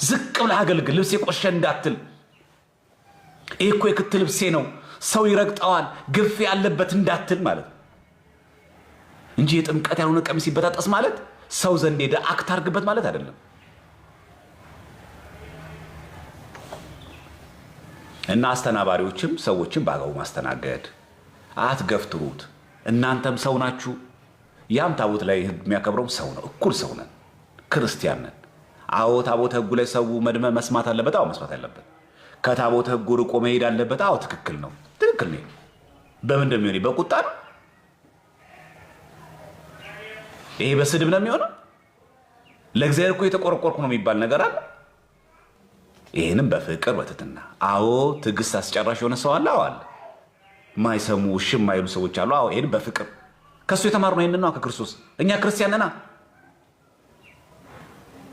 ዝቅ ብለህ አገልግል። ልብስ የቆሸ እንዳትል። ይህ እኮ የክት ልብሴ ነው ሰው ይረግጠዋል ግፍ ያለበት እንዳትል ማለት ነው እንጂ የጥምቀት ያልሆነ ቀሚስ ይበጣጠስ ማለት ሰው ዘንድ ሄደ አክት አርግበት ማለት አይደለም። እና አስተናባሪዎችም ሰዎችን በአግባቡ ማስተናገድ፣ አትገፍትሩት። እናንተም ሰው ናችሁ። ያም ታቦት ላይ ህግ የሚያከብረው ሰው ነው። እኩል ሰው ነን፣ ክርስቲያን ነን። አዎ ታቦት ህጉ ላይ ሰው መድመ መስማት አለበት። አዎ መስማት አለበት። ከታቦት ህጉ ርቆ መሄድ አለበት። አዎ ትክክል ነው፣ ትክክል ነው። በምን እንደሚሆን በቁጣ ነው? ይሄ በስድብ ነው የሚሆነው? ለእግዚአብሔር እኮ የተቆረቆርኩ ነው የሚባል ነገር አለ። ይሄንም በፍቅር በትትና። አዎ ትዕግስት አስጨራሽ የሆነ ሰው አለ። አዎ አለ። ማይሰሙ እሺ የማይሉ ሰዎች አሉ። አዎ ይሄን በፍቅር ከሱ የተማርነው ይሄንን ነው ከክርስቶስ። እኛ ክርስቲያን ነና።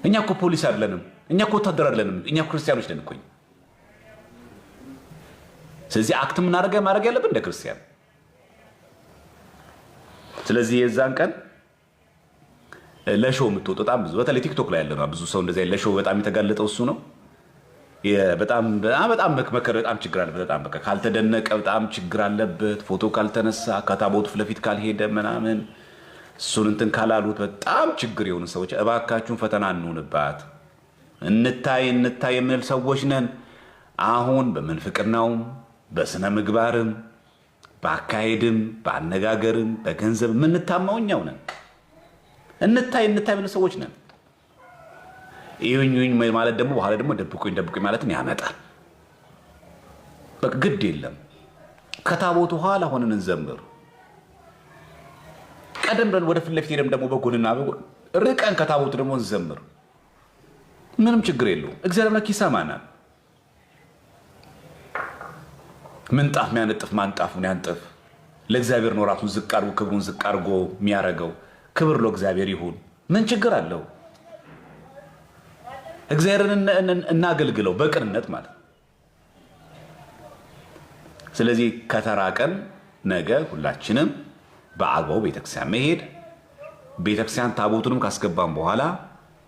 እኛ እኮ ፖሊስ አይደለንም። እኛ እኮ ወታደር አይደለንም። እኛ ክርስቲያኖች ነን እኮ። ስለዚህ አክት ማድረግ ያለብን እንደ ክርስቲያን። ስለዚህ የዛን ቀን ለሾው የምትወጡ በጣም ብዙ በተለይ ቲክቶክ ላይ ያለና ብዙ ሰው እንደዚህ ለሾው በጣም የተጋለጠው እሱ ነው። በጣም መከረ በጣም ችግር አለበት። በጣም በቃ ካልተደነቀ በጣም ችግር አለበት። ፎቶ ካልተነሳ ከታቦቱ ፊት ለፊት ካልሄደ ምናምን እሱን እንትን ካላሉት በጣም ችግር የሆኑ ሰዎች እባካችሁን ፈተና እንሁንባት። እንታይ የምንል ሰዎች ነን። አሁን በምንፍቅናውም በስነ ምግባርም በአካሄድም በአነጋገርም በገንዘብ የምንታማው እኛው ነን። እንታይ የምንል ሰዎች ነን። ይሁኝ ማለት ደግሞ በኋላ ደግሞ ደብቁኝ ማለትን ያመጣል። በቃ ግድ የለም ከታቦቱ ኋላ ሆነን እንዘምር። ቀደም ብለን ወደ ፊት ለፊት ሄደም ደግሞ በጎንና ርቀን ከታቦቱ ደግሞ እንዘምር። ምንም ችግር የለውም። እግዚአብሔር አምላክ ይሰማናል። ምንጣፍ የሚያነጥፍ ማንጣፉን ያንጥፍ። ለእግዚአብሔር ነው ራሱን ዝቅ አድርጎ ክብሩን ዝቅ አድርጎ የሚያደርገው። ክብር ለእግዚአብሔር ይሁን። ምን ችግር አለው? እግዚአብሔርን እናገልግለው በቅንነት ማለት። ስለዚህ ከተራቀን ነገ ሁላችንም በአግባቡ ቤተክርስቲያን መሄድ፣ ቤተክርስቲያን ታቦቱንም ካስገባን በኋላ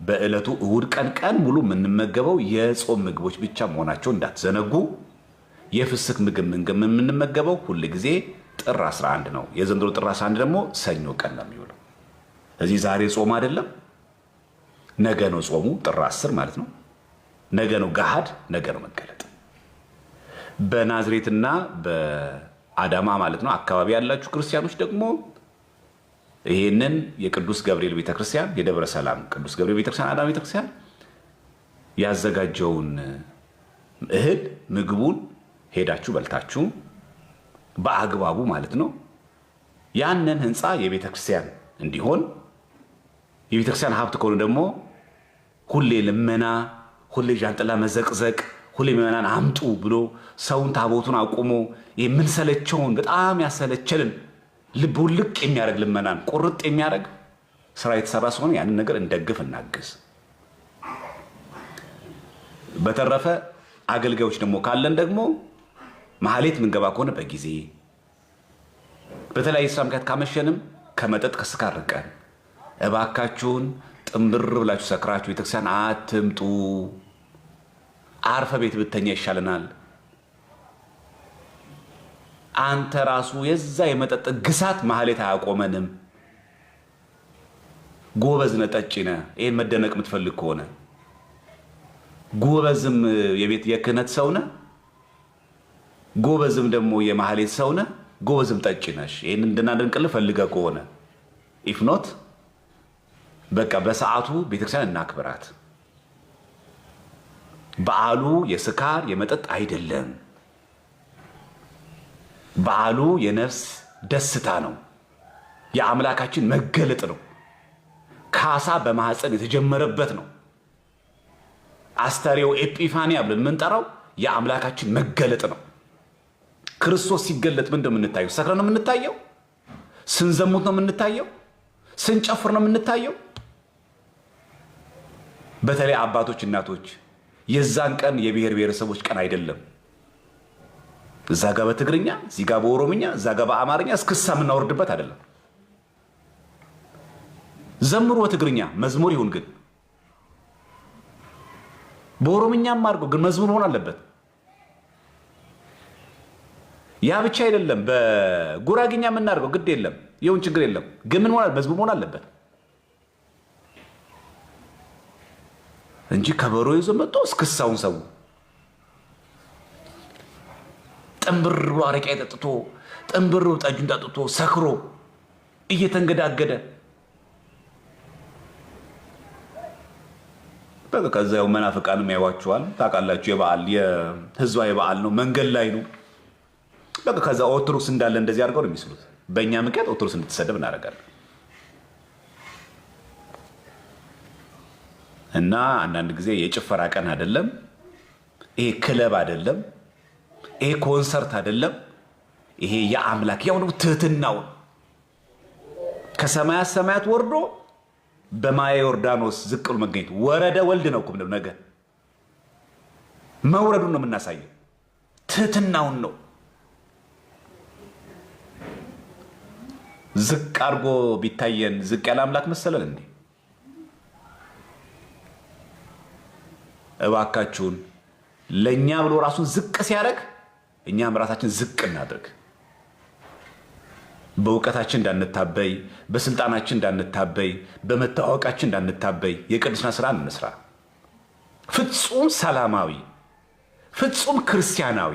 በዕለቱ እሁድ ቀን ሙሉ የምንመገበው የጾም ምግቦች ብቻ መሆናቸው እንዳትዘነጉ። የፍስክ ምግብ የምንመገበው ሁል ጊዜ ጥር 11 ነው። የዘንድሮ ጥር 11 ደግሞ ሰኞ ቀን ነው የሚውለው። ስለዚህ ዛሬ ጾም አይደለም፣ ነገ ነው ጾሙ። ጥር 10 ማለት ነው። ነገ ነው ገሃድ፣ ነገ ነው መገለጥ። በናዝሬትና በአዳማ ማለት ነው አካባቢ ያላችሁ ክርስቲያኖች ደግሞ ይሄንን የቅዱስ ገብርኤል ቤተክርስቲያን የደብረ ሰላም ቅዱስ ገብርኤል ቤተክርስቲያን አዳማ ቤተክርስቲያን ያዘጋጀውን እህል ምግቡን ሄዳችሁ በልታችሁ በአግባቡ ማለት ነው ያንን ህንፃ የቤተክርስቲያን እንዲሆን የቤተክርስቲያን ሀብት ከሆነ ደግሞ ሁሌ ልመና፣ ሁሌ ዣንጥላ መዘቅዘቅ፣ ሁሌ ምዕመናን አምጡ ብሎ ሰውን ታቦቱን አቁሞ የምንሰለቸውን በጣም ያሰለቸልን ልብ ውልቅ የሚያደርግ ልመናን ቁርጥ የሚያደርግ ስራ የተሰራ ስለሆነ ያንን ነገር እንደግፍ፣ እናግዝ። በተረፈ አገልጋዮች ደግሞ ካለን ደግሞ ማህሌት ምንገባ ከሆነ በጊዜ በተለያየ ስራ ምክንያት ካመሸንም ከመጠጥ ከስካር ርቀን እባካችሁን ጥምብር ብላችሁ ሰክራችሁ ቤተክርስቲያን አትምጡ። አርፈ ቤት ብተኛ ይሻለናል። አንተ ራሱ የዛ የመጠጥ ግሳት ማህሌት አያቆመንም። ጎበዝ ነህ፣ ጠጪ ነህ። ይሄን መደነቅ የምትፈልግ ከሆነ ጎበዝም የቤት የክህነት ሰው ነህ፣ ጎበዝም ደግሞ የማህሌት ሰው ነህ፣ ጎበዝም ጠጪ ነሽ። ይሄን እንድናደንቅልህ ፈልገህ ከሆነ ኢፍ ኖት በቃ በሰዓቱ ቤተክርስቲያን እናክብራት። በዓሉ የስካር የመጠጥ አይደለም። በዓሉ የነፍስ ደስታ ነው። የአምላካችን መገለጥ ነው። ካሳ በማህፀን የተጀመረበት ነው። አስተርእዮ ኤጲፋንያ ብለን የምንጠራው የአምላካችን መገለጥ ነው። ክርስቶስ ሲገለጥ ምን እንደምንታየው? ሰክረን ነው የምንታየው? ስንዘሙት ነው የምንታየው? ስንጨፍር ነው የምንታየው? በተለይ አባቶች፣ እናቶች የዛን ቀን የብሔር ብሔረሰቦች ቀን አይደለም። እዛ ጋር በትግርኛ እዚህ ጋር በኦሮምኛ እዛ ጋር በአማርኛ እስክሳ የምናወርድበት አይደለም። ዘምሩ በትግርኛ መዝሙር ይሁን፣ ግን በኦሮምኛም አድርገው፣ ግን መዝሙር መሆን አለበት። ያ ብቻ አይደለም። በጉራግኛ የምናደርገው ግድ የለም ይሁን፣ ችግር የለም፣ ግን ምን ሆናል? መዝሙር መሆን አለበት እንጂ ከበሮ ይዞ መጥቶ እስክሳውን ሰው ጥንብር ብሎ አረቄ ጠጥቶ ጥንብር ጠጁን ጠጥቶ ሰክሮ እየተንገዳገደ በቃ ከዛው መናፍቃንም ያዋቸዋል። ታውቃላችሁ፣ የበዓል የህዝባዊ በዓል ነው፣ መንገድ ላይ ነው። በቃ ከዛ ኦርቶዶክስ እንዳለ እንደዚህ አድርገው ነው የሚስሉት። በእኛ ምክንያት ኦርቶዶክስ እንድትሰደብ እናደርጋለን። እና አንዳንድ ጊዜ የጭፈራ ቀን አይደለም ይሄ፣ ክለብ አይደለም ይሄ፣ ኮንሰርት አይደለም ይሄ። የአምላክ ያው ነው ትህትናው ከሰማያት ሰማያት ወርዶ በማየ ዮርዳኖስ ዝቅ ብሎ መገኘት። ወረደ ወልድ ነው እኮ ነገ መውረዱን ነው የምናሳየው፣ ትህትናውን ነው። ዝቅ አድርጎ ቢታየን ዝቅ ያለ አምላክ መሰለን እንዴ? እባካችሁን ለእኛ ብሎ ራሱን ዝቅ ሲያደርግ እኛም ራሳችን ዝቅ እናድርግ። በእውቀታችን እንዳንታበይ፣ በስልጣናችን እንዳንታበይ፣ በመታወቃችን እንዳንታበይ የቅድስና ስራ እንስራ። ፍጹም ሰላማዊ፣ ፍጹም ክርስቲያናዊ፣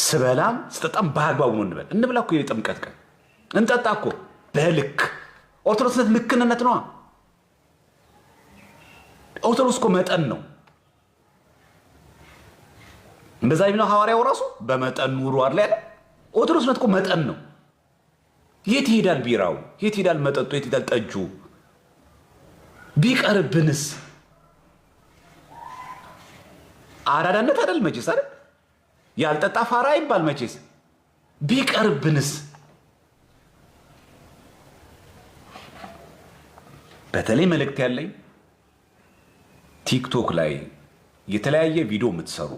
ስበላም ስጠጣም በአግባቡ ነው እንበል። እንብላ እኮ የጥምቀት ቀን እንጠጣ እኮ በልክ። ኦርቶዶክስነት ልክንነት ነዋ። ኦርቶዶክስ እኮ መጠን ነው። እንደዛ የሚለው ሐዋርያው ራሱ በመጠን ኑሩ አለ ያለ። ኦርቶዶክስነት እኮ መጠን ነው። የት ይሄዳል ቢራው? የት ይሄዳል መጠጡ? የት ይሄዳል ጠጁ? ቢቀርብንስ? አራዳነት አይደል መቼስ አይደል? ያልጠጣ ፋራ ይባል መቼስ። ቢቀርብንስ? በተለይ መልእክት ያለኝ ቲክቶክ ላይ የተለያየ ቪዲዮ የምትሰሩ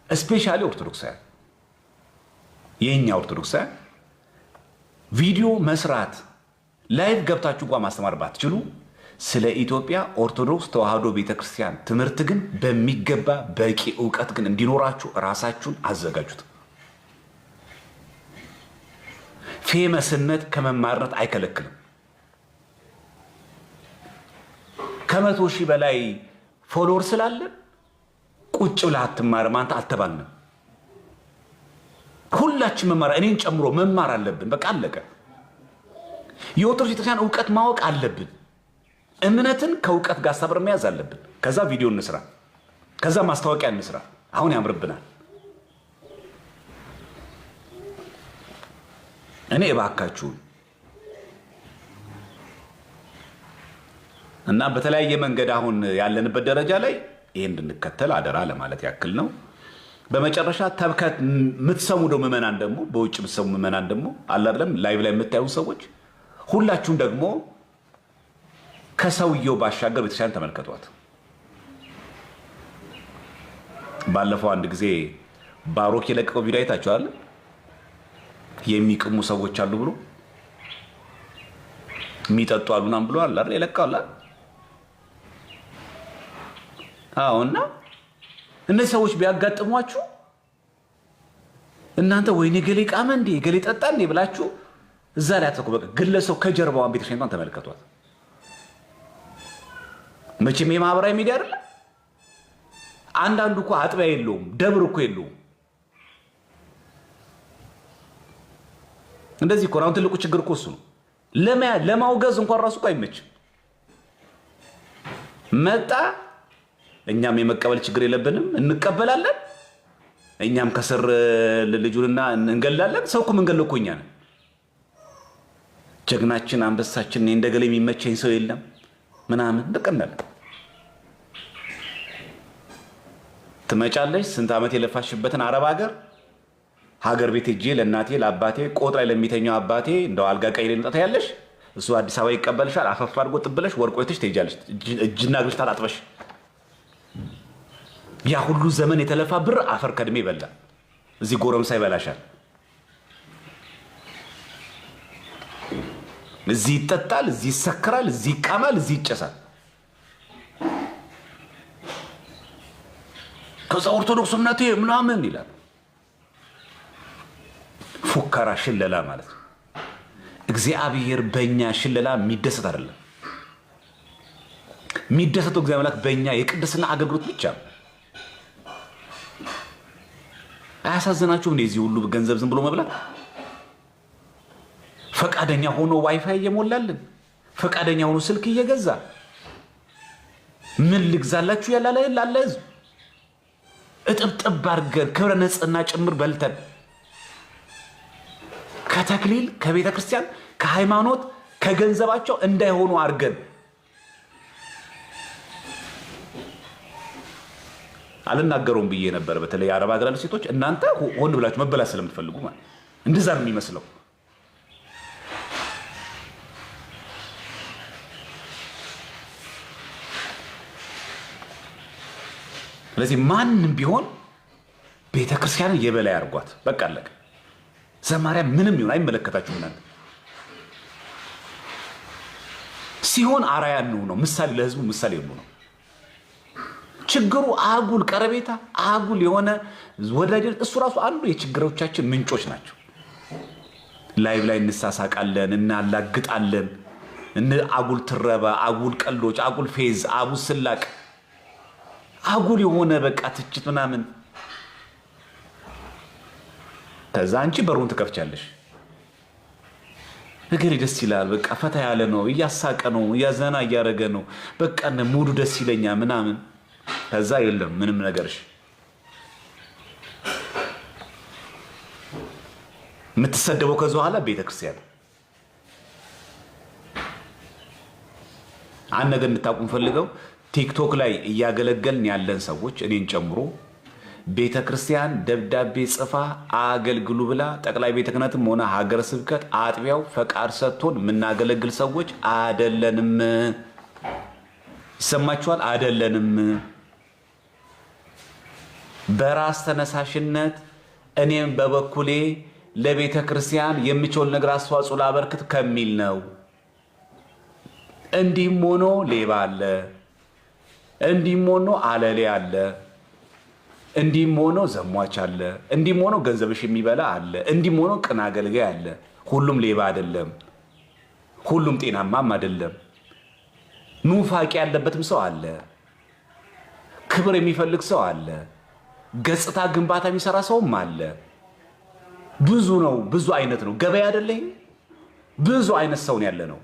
እስፔሻሊ ኦርቶዶክሳውያን፣ የኛ ኦርቶዶክሳውያን ቪዲዮ መስራት ላይቭ ገብታችሁ እንኳን ማስተማር ባትችሉ ስለ ኢትዮጵያ ኦርቶዶክስ ተዋህዶ ቤተክርስቲያን ትምህርት ግን በሚገባ በቂ እውቀት ግን እንዲኖራችሁ ራሳችሁን አዘጋጁት። ፌመስነት ከመማርነት አይከለክልም። ከ100,000 በላይ ፎሎወር ስላለን ቁጭ ብለህ አትማርም አንተ አልተባልንም። ሁላችን መማር፣ እኔን ጨምሮ መማር አለብን። በቃ አለቀ። የኦርቶዶክስ ቤተክርስቲያን እውቀት ማወቅ አለብን። እምነትን ከእውቀት ጋር አሳብር መያዝ አለብን። ከዛ ቪዲዮ እንስራ፣ ከዛ ማስታወቂያ እንስራ። አሁን ያምርብናል። እኔ እባካችሁን እና በተለያየ መንገድ አሁን ያለንበት ደረጃ ላይ ይሄን እንድንከተል አደራ ለማለት ያክል ነው። በመጨረሻ ተብከት የምትሰሙ ደግሞ ምዕመናን ደግሞ በውጭ የምትሰሙ ምዕመናን ደግሞ አለ አይደለም ላይቭ ላይ የምታዩ ሰዎች ሁላችሁም ደግሞ ከሰውየው ባሻገር ቤተክርስቲያን ተመልከቷት። ባለፈው አንድ ጊዜ ባሮክ የለቀቀው ቪዲዮ አይታችኋል። የሚቅሙ ሰዎች አሉ ብሎ የሚጠጡ አሉናም ብሎ አለ አይደል የለቀቀው። አዎና እነዚህ ሰዎች ቢያጋጥሟችሁ እናንተ ወይኔ ገሌ ቃመ እንዴ ገሌ ጠጣ እንዴ ብላችሁ እዛ ላይ አትተኩ። በቃ ግለሰው ከጀርባዋን ቤተክርስቲያኗን ተመልከቷት። መቼም የማህበራዊ ሚዲያ አይደለ። አንዳንዱ እኮ አጥቢያ የለውም፣ ደብር እኮ የለውም። እንደዚህ እኮ አሁን ትልቁ ችግር እኮ እሱ ነው። ለማውገዝ እንኳን ራሱ አይመችም። መጣ እኛም የመቀበል ችግር የለብንም፣ እንቀበላለን። እኛም ከስር ልጁንና እንገላለን። ሰው እኮ መንገል እኮ እኛ ነን። ጀግናችን አንበሳችን እንደገለ የሚመቸኝ ሰው የለም ምናምን እንደቀናል። ትመጫለሽ ስንት ዓመት የለፋሽበትን አረብ ሀገር ቤት ሄጄ ለእናቴ ለአባቴ ቆጥ ላይ ለሚተኛው አባቴ እንደው አልጋ ቀይ ልንጣታ ያለሽ እሱ አዲስ አበባ ይቀበልሻል። አፈፍ አድርጎ ጥብለሽ ወርቆይተሽ ትሄጃለሽ። እጅና እግርሽ ታጣጥበሽ። ያ ሁሉ ዘመን የተለፋ ብር አፈር ከድሜ ይበላል። እዚህ ጎረምሳ ይበላሻል። እዚህ ይጠጣል፣ እዚህ ይሰክራል፣ እዚህ ይቃማል፣ እዚህ ይጨሳል። ከዛ ኦርቶዶክስ እምነቴ ምናምን ይላል። ፉከራ ሽለላ ማለት ነው። እግዚአብሔር በእኛ ሽለላ የሚደሰት አይደለም። የሚደሰተው እግዚአብሔር አምላክ በእኛ የቅድስና አገልግሎት ብቻ ነው። አያሳዝናችሁም? እንደዚህ ሁሉ ገንዘብ ዝም ብሎ መብላት። ፈቃደኛ ሆኖ ዋይፋይ እየሞላልን፣ ፈቃደኛ ሆኖ ስልክ እየገዛ ምን ልግዛላችሁ ያላለ ህዝብ እጥብጥብ አድርገን ክብረ ንጽሕና ጭምር በልተን ከተክሊል ከቤተ ክርስቲያን ከሃይማኖት ከገንዘባቸው እንዳይሆኑ አድርገን አልናገረውም ብዬ ነበር። በተለይ አረብ ሀገር ሴቶች እናንተ ሆን ብላችሁ መበላት ስለምትፈልጉ ማለት እንደዛ ነው የሚመስለው። ስለዚህ ማንም ቢሆን ቤተ ክርስቲያንን የበላይ አድርጓት። በቃ አለቀ። ዘማሪያ ምንም ይሁን አይመለከታችሁም። እናንተ ሲሆን አራያ ነው፣ ምሳሌ ለህዝቡ ምሳሌ ነው። ችግሩ አጉል ቀረቤታ፣ አጉል የሆነ ወዳጅነት፣ እሱ ራሱ አንዱ የችግሮቻችን ምንጮች ናቸው። ላይቭ ላይ እንሳሳቃለን፣ እናላግጣለን፣ አጉል ትረባ፣ አጉል ቀሎች፣ አጉል ፌዝ፣ አጉል ስላቅ፣ አጉል የሆነ በቃ ትችት ምናምን። ከዛ አንቺ በሩን ትከፍቻለሽ። ነገር ደስ ይላል፣ በቃ ፈታ ያለ ነው፣ እያሳቀ ነው፣ እያዘና እያደረገ ነው፣ በቃ ሙዱ ደስ ይለኛል ምናምን። ከዛ የለም ምንም ነገርሽ። የምትሰደበው ከዛ በኋላ ቤተክርስቲያን አንድ ነገር እንድታቁም ፈልገው ቲክቶክ ላይ እያገለገልን ያለን ሰዎች እኔን ጨምሮ ቤተክርስቲያን ደብዳቤ ጽፋ አገልግሉ ብላ ጠቅላይ ቤተ ክህነትም ሆነ ሀገረ ስብከት አጥቢያው ፈቃድ ሰጥቶን የምናገለግል ሰዎች አይደለንም። ይሰማችኋል? አይደለንም። በራስ ተነሳሽነት እኔም በበኩሌ ለቤተ ክርስቲያን የምችል ነገር አስተዋጽኦ ላበርክት ከሚል ነው። እንዲህም ሆኖ ሌባ አለ፣ እንዲህም ሆኖ አለሌ አለ፣ እንዲህም ሆኖ ዘሟች አለ፣ እንዲህም ሆኖ ገንዘብሽ የሚበላ አለ፣ እንዲህም ሆኖ ቅን አገልጋይ አለ። ሁሉም ሌባ አይደለም፣ ሁሉም ጤናማም አይደለም። ኑፋቄ ያለበትም ሰው አለ፣ ክብር የሚፈልግ ሰው አለ፣ ገጽታ ግንባታ የሚሰራ ሰውም አለ። ብዙ ነው፣ ብዙ አይነት ነው። ገበያ አይደለ? ብዙ አይነት ሰውን ያለ ነው።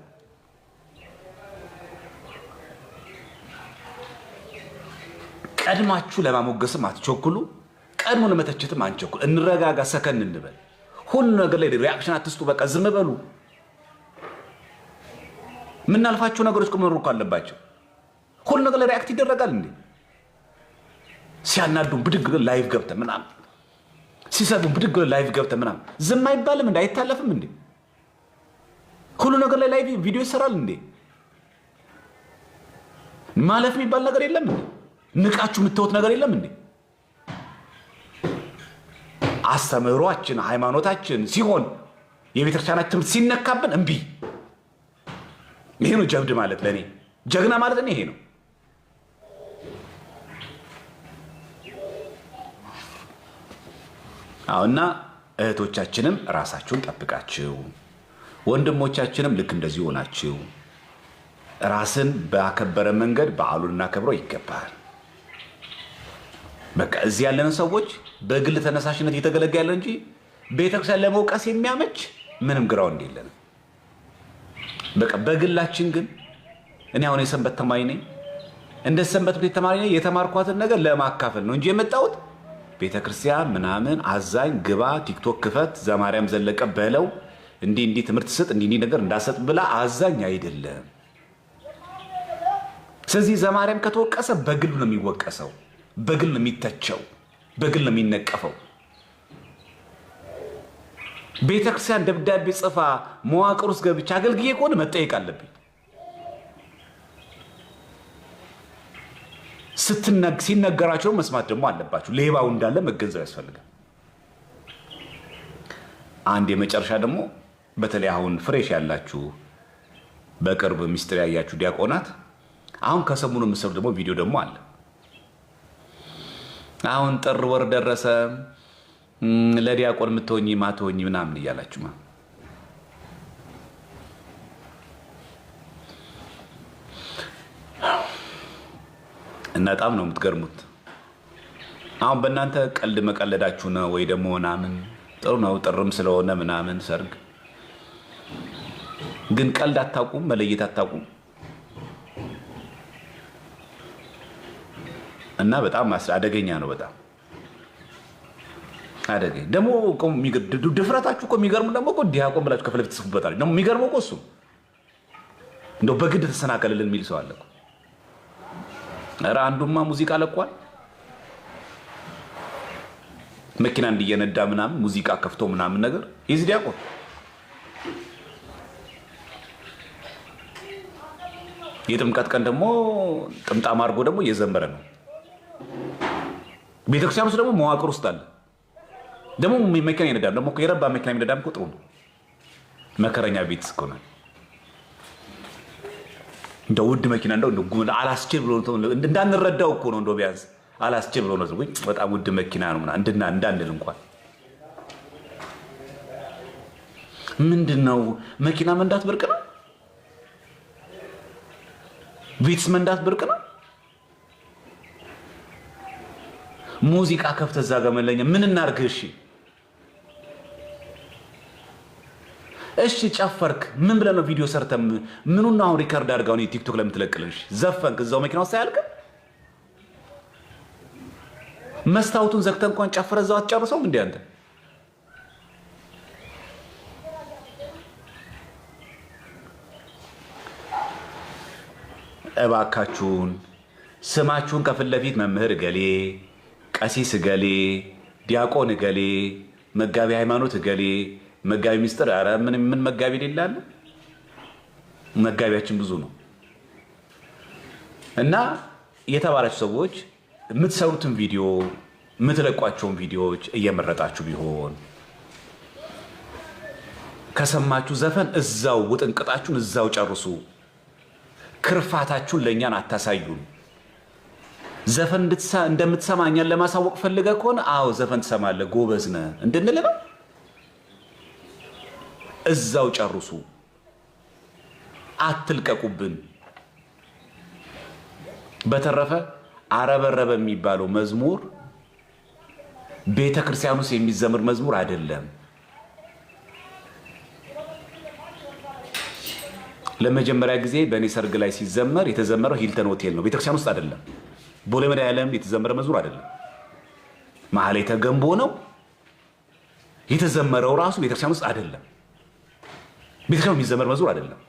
ቀድማችሁ ለማሞገስም አትቸኩሉ፣ ቀድሞ ለመተቸትም አንቸኩል። እንረጋጋ፣ ሰከን እንበል። ሁሉ ነገር ላይ ሪአክሽን አትስጡ። በቃ ዝም በሉ። ምናልፋቸው ነገሮች መኖር እኮ አለባቸው። ሁሉ ነገር ላይ ሪአክት ይደረጋል እንዴ? ሲያናዱን ብድግ ብለን ላይቭ ገብተን ምናምን፣ ሲሰዱን ብድግ ብለን ላይቭ ገብተን ምናምን ዝም አይባልም እንዴ? አይታለፍም እንዴ? ሁሉ ነገር ላይ ላይቭ ቪዲዮ ይሰራል እንዴ? ማለፍ የሚባል ነገር የለም እንዴ? ንቃችሁ የምትወት ነገር የለም እንዴ? አስተምህሯችን ሃይማኖታችን ሲሆን የቤተክርስቲያናችን ትምህርት ሲነካብን እምቢ። ይሄ ነው ጀብድ ማለት። ለኔ ጀግና ማለት ይሄ ነው። አሁንና እህቶቻችንም ራሳችሁን ጠብቃችሁ፣ ወንድሞቻችንም ልክ እንደዚህ ሆናችሁ ራስን ባከበረ መንገድ በዓሉን እናከብረው ይገባል። በቃ እዚህ ያለን ሰዎች በግል ተነሳሽነት እየተገለገለ እንጂ ቤተክርስቲያን ለመውቀስ የሚያመች ምንም ግራውንድ የለንም። በቃ በግላችን ግን እኔ አሁን የሰንበት ተማሪ ነኝ። እንደ ሰንበት ቤት ተማሪ ነኝ። የተማርኳትን ነገር ለማካፈል ነው እንጂ የመጣሁት ቤተክርስቲያን ምናምን አዛኝ ግባ ቲክቶክ ክፈት ዘማርያም ዘለቀ በለው እንዲህ ትምህርት ስጥ እንዲህ ነገር እንዳሰጥ ብላ አዛኝ አይደለም። ስለዚህ ዘማርያም ከተወቀሰ በግል ነው የሚወቀሰው፣ በግል ነው የሚተቸው፣ በግል ነው የሚነቀፈው። ቤተክርስቲያን ደብዳቤ ጽፋ መዋቅር ውስጥ ገብቼ አገልግዬ ከሆነ መጠየቅ አለብኝ። ሲነገራቸው መስማት ደግሞ አለባችሁ። ሌባው እንዳለ መገንዘብ ያስፈልጋል። አንድ የመጨረሻ ደግሞ በተለይ አሁን ፍሬሽ ያላችሁ በቅርብ ሚስጥር ያያችሁ ዲያቆናት አሁን ከሰሙኑ የምትሰሩ ደግሞ ቪዲዮ ደግሞ አለ። አሁን ጥር ወር ደረሰ ለዲያቆን የምትሆኚ ማትሆኚ ምናምን እያላችሁ እና በጣም ነው የምትገርሙት። አሁን በእናንተ ቀልድ መቀለዳችሁ ነው ወይ ደግሞ ምናምን ጥሩ ነው ጥርም ስለሆነ ምናምን ሰርግ ግን ቀልድ አታውቁም፣ መለየት አታውቁም። እና በጣም አደገኛ ነው። በጣም አደገኛ ደግሞ ድፍረታችሁ እኮ የሚገርሙ ደግሞ እኮ ዲያቆን ብላችሁ ከፊት ለፊት ትጽፉበታላችሁ። ደግሞ የሚገርመው እኮ እሱ እንደው በግድ ተሰናከልልን የሚል ሰው አለ እኮ። ኧረ አንዱማ ሙዚቃ ለቋል። መኪና እንዲየነዳ ምናምን ሙዚቃ ከፍቶ ምናምን ነገር የዚህ ዲያቆን የጥምቀት ቀን ደግሞ ጥምጣም አድርጎ ደግሞ እየዘመረ ነው። ቤተክርስቲያን ውስጥ ደግሞ መዋቅር ውስጥ አለ ደግሞ መኪና ይነዳል። ደግሞ የረባ መኪና የሚነዳም እኮ ጥሩ ነው። መከረኛ ቤት እስከሆነ እንደ ውድ መኪና እንደው አላስችል ብሎ እንዳንረዳው እኮ ነው። እንደው ቢያንስ አላስችል ብሎ ነው በጣም ውድ መኪና ነው እንዳንል እንኳን ምንድነው መኪና መንዳት ብርቅ ነው? ቤትስ መንዳት ብርቅ ነው? ሙዚቃ ከፍተህ እዛ ጋር መለኛ ምን እናርግ? እሺ ጨፈርክ ምን ብለህ ነው ቪዲዮ ሰርተህ ምኑን ነው አሁን ሪከርድ አድርጋው ነው ቲክቶክ ላይ የምትለቅልን? ዘፈንክ እዛው መኪና ውስጥ ሳያልቅ መስታወቱን ዘግተህ እንኳን ጨፍረህ እዛው አትጨርሰውም እንዴ አንተ? እባካችሁን ስማችሁን ከፊት ለፊት መምህር እገሌ፣ ቀሲስ እገሌ፣ ዲያቆን እገሌ፣ መጋቢ ሃይማኖት እገሌ፣ መጋቢ ሚስጥር። ኧረ ምን መጋቢ ሌላለ? መጋቢያችን ብዙ ነው። እና የተባላችሁ ሰዎች የምትሰሩትን ቪዲዮ የምትለቋቸውን ቪዲዮዎች እየመረጣችሁ ቢሆን ከሰማችሁ ዘፈን እዛው ውጥንቅጣችሁን እዛው ጨርሱ። ክርፋታችሁን ለእኛን አታሳዩን። ዘፈን እንደምትሰማ እኛን ለማሳወቅ ፈልገህ ከሆነ አዎ ዘፈን ትሰማለህ ጎበዝ ነህ እንድንል ነው። እዛው ጨርሱ፣ አትልቀቁብን። በተረፈ አረበረበ የሚባለው መዝሙር ቤተክርስቲያን ውስጥ የሚዘምር መዝሙር አይደለም። ለመጀመሪያ ጊዜ በእኔ ሰርግ ላይ ሲዘመር የተዘመረው ሂልተን ሆቴል ነው፣ ቤተክርስቲያን ውስጥ አይደለም። ቦሌ መድኃኔዓለም የተዘመረ መዝሙር አይደለም። ማህሌተ ገንቦ ነው የተዘመረው፣ ራሱ ቤተክርስቲያን ውስጥ አይደለም። ቤተክርስቲያን የሚዘመር መዝሙር አይደለም፣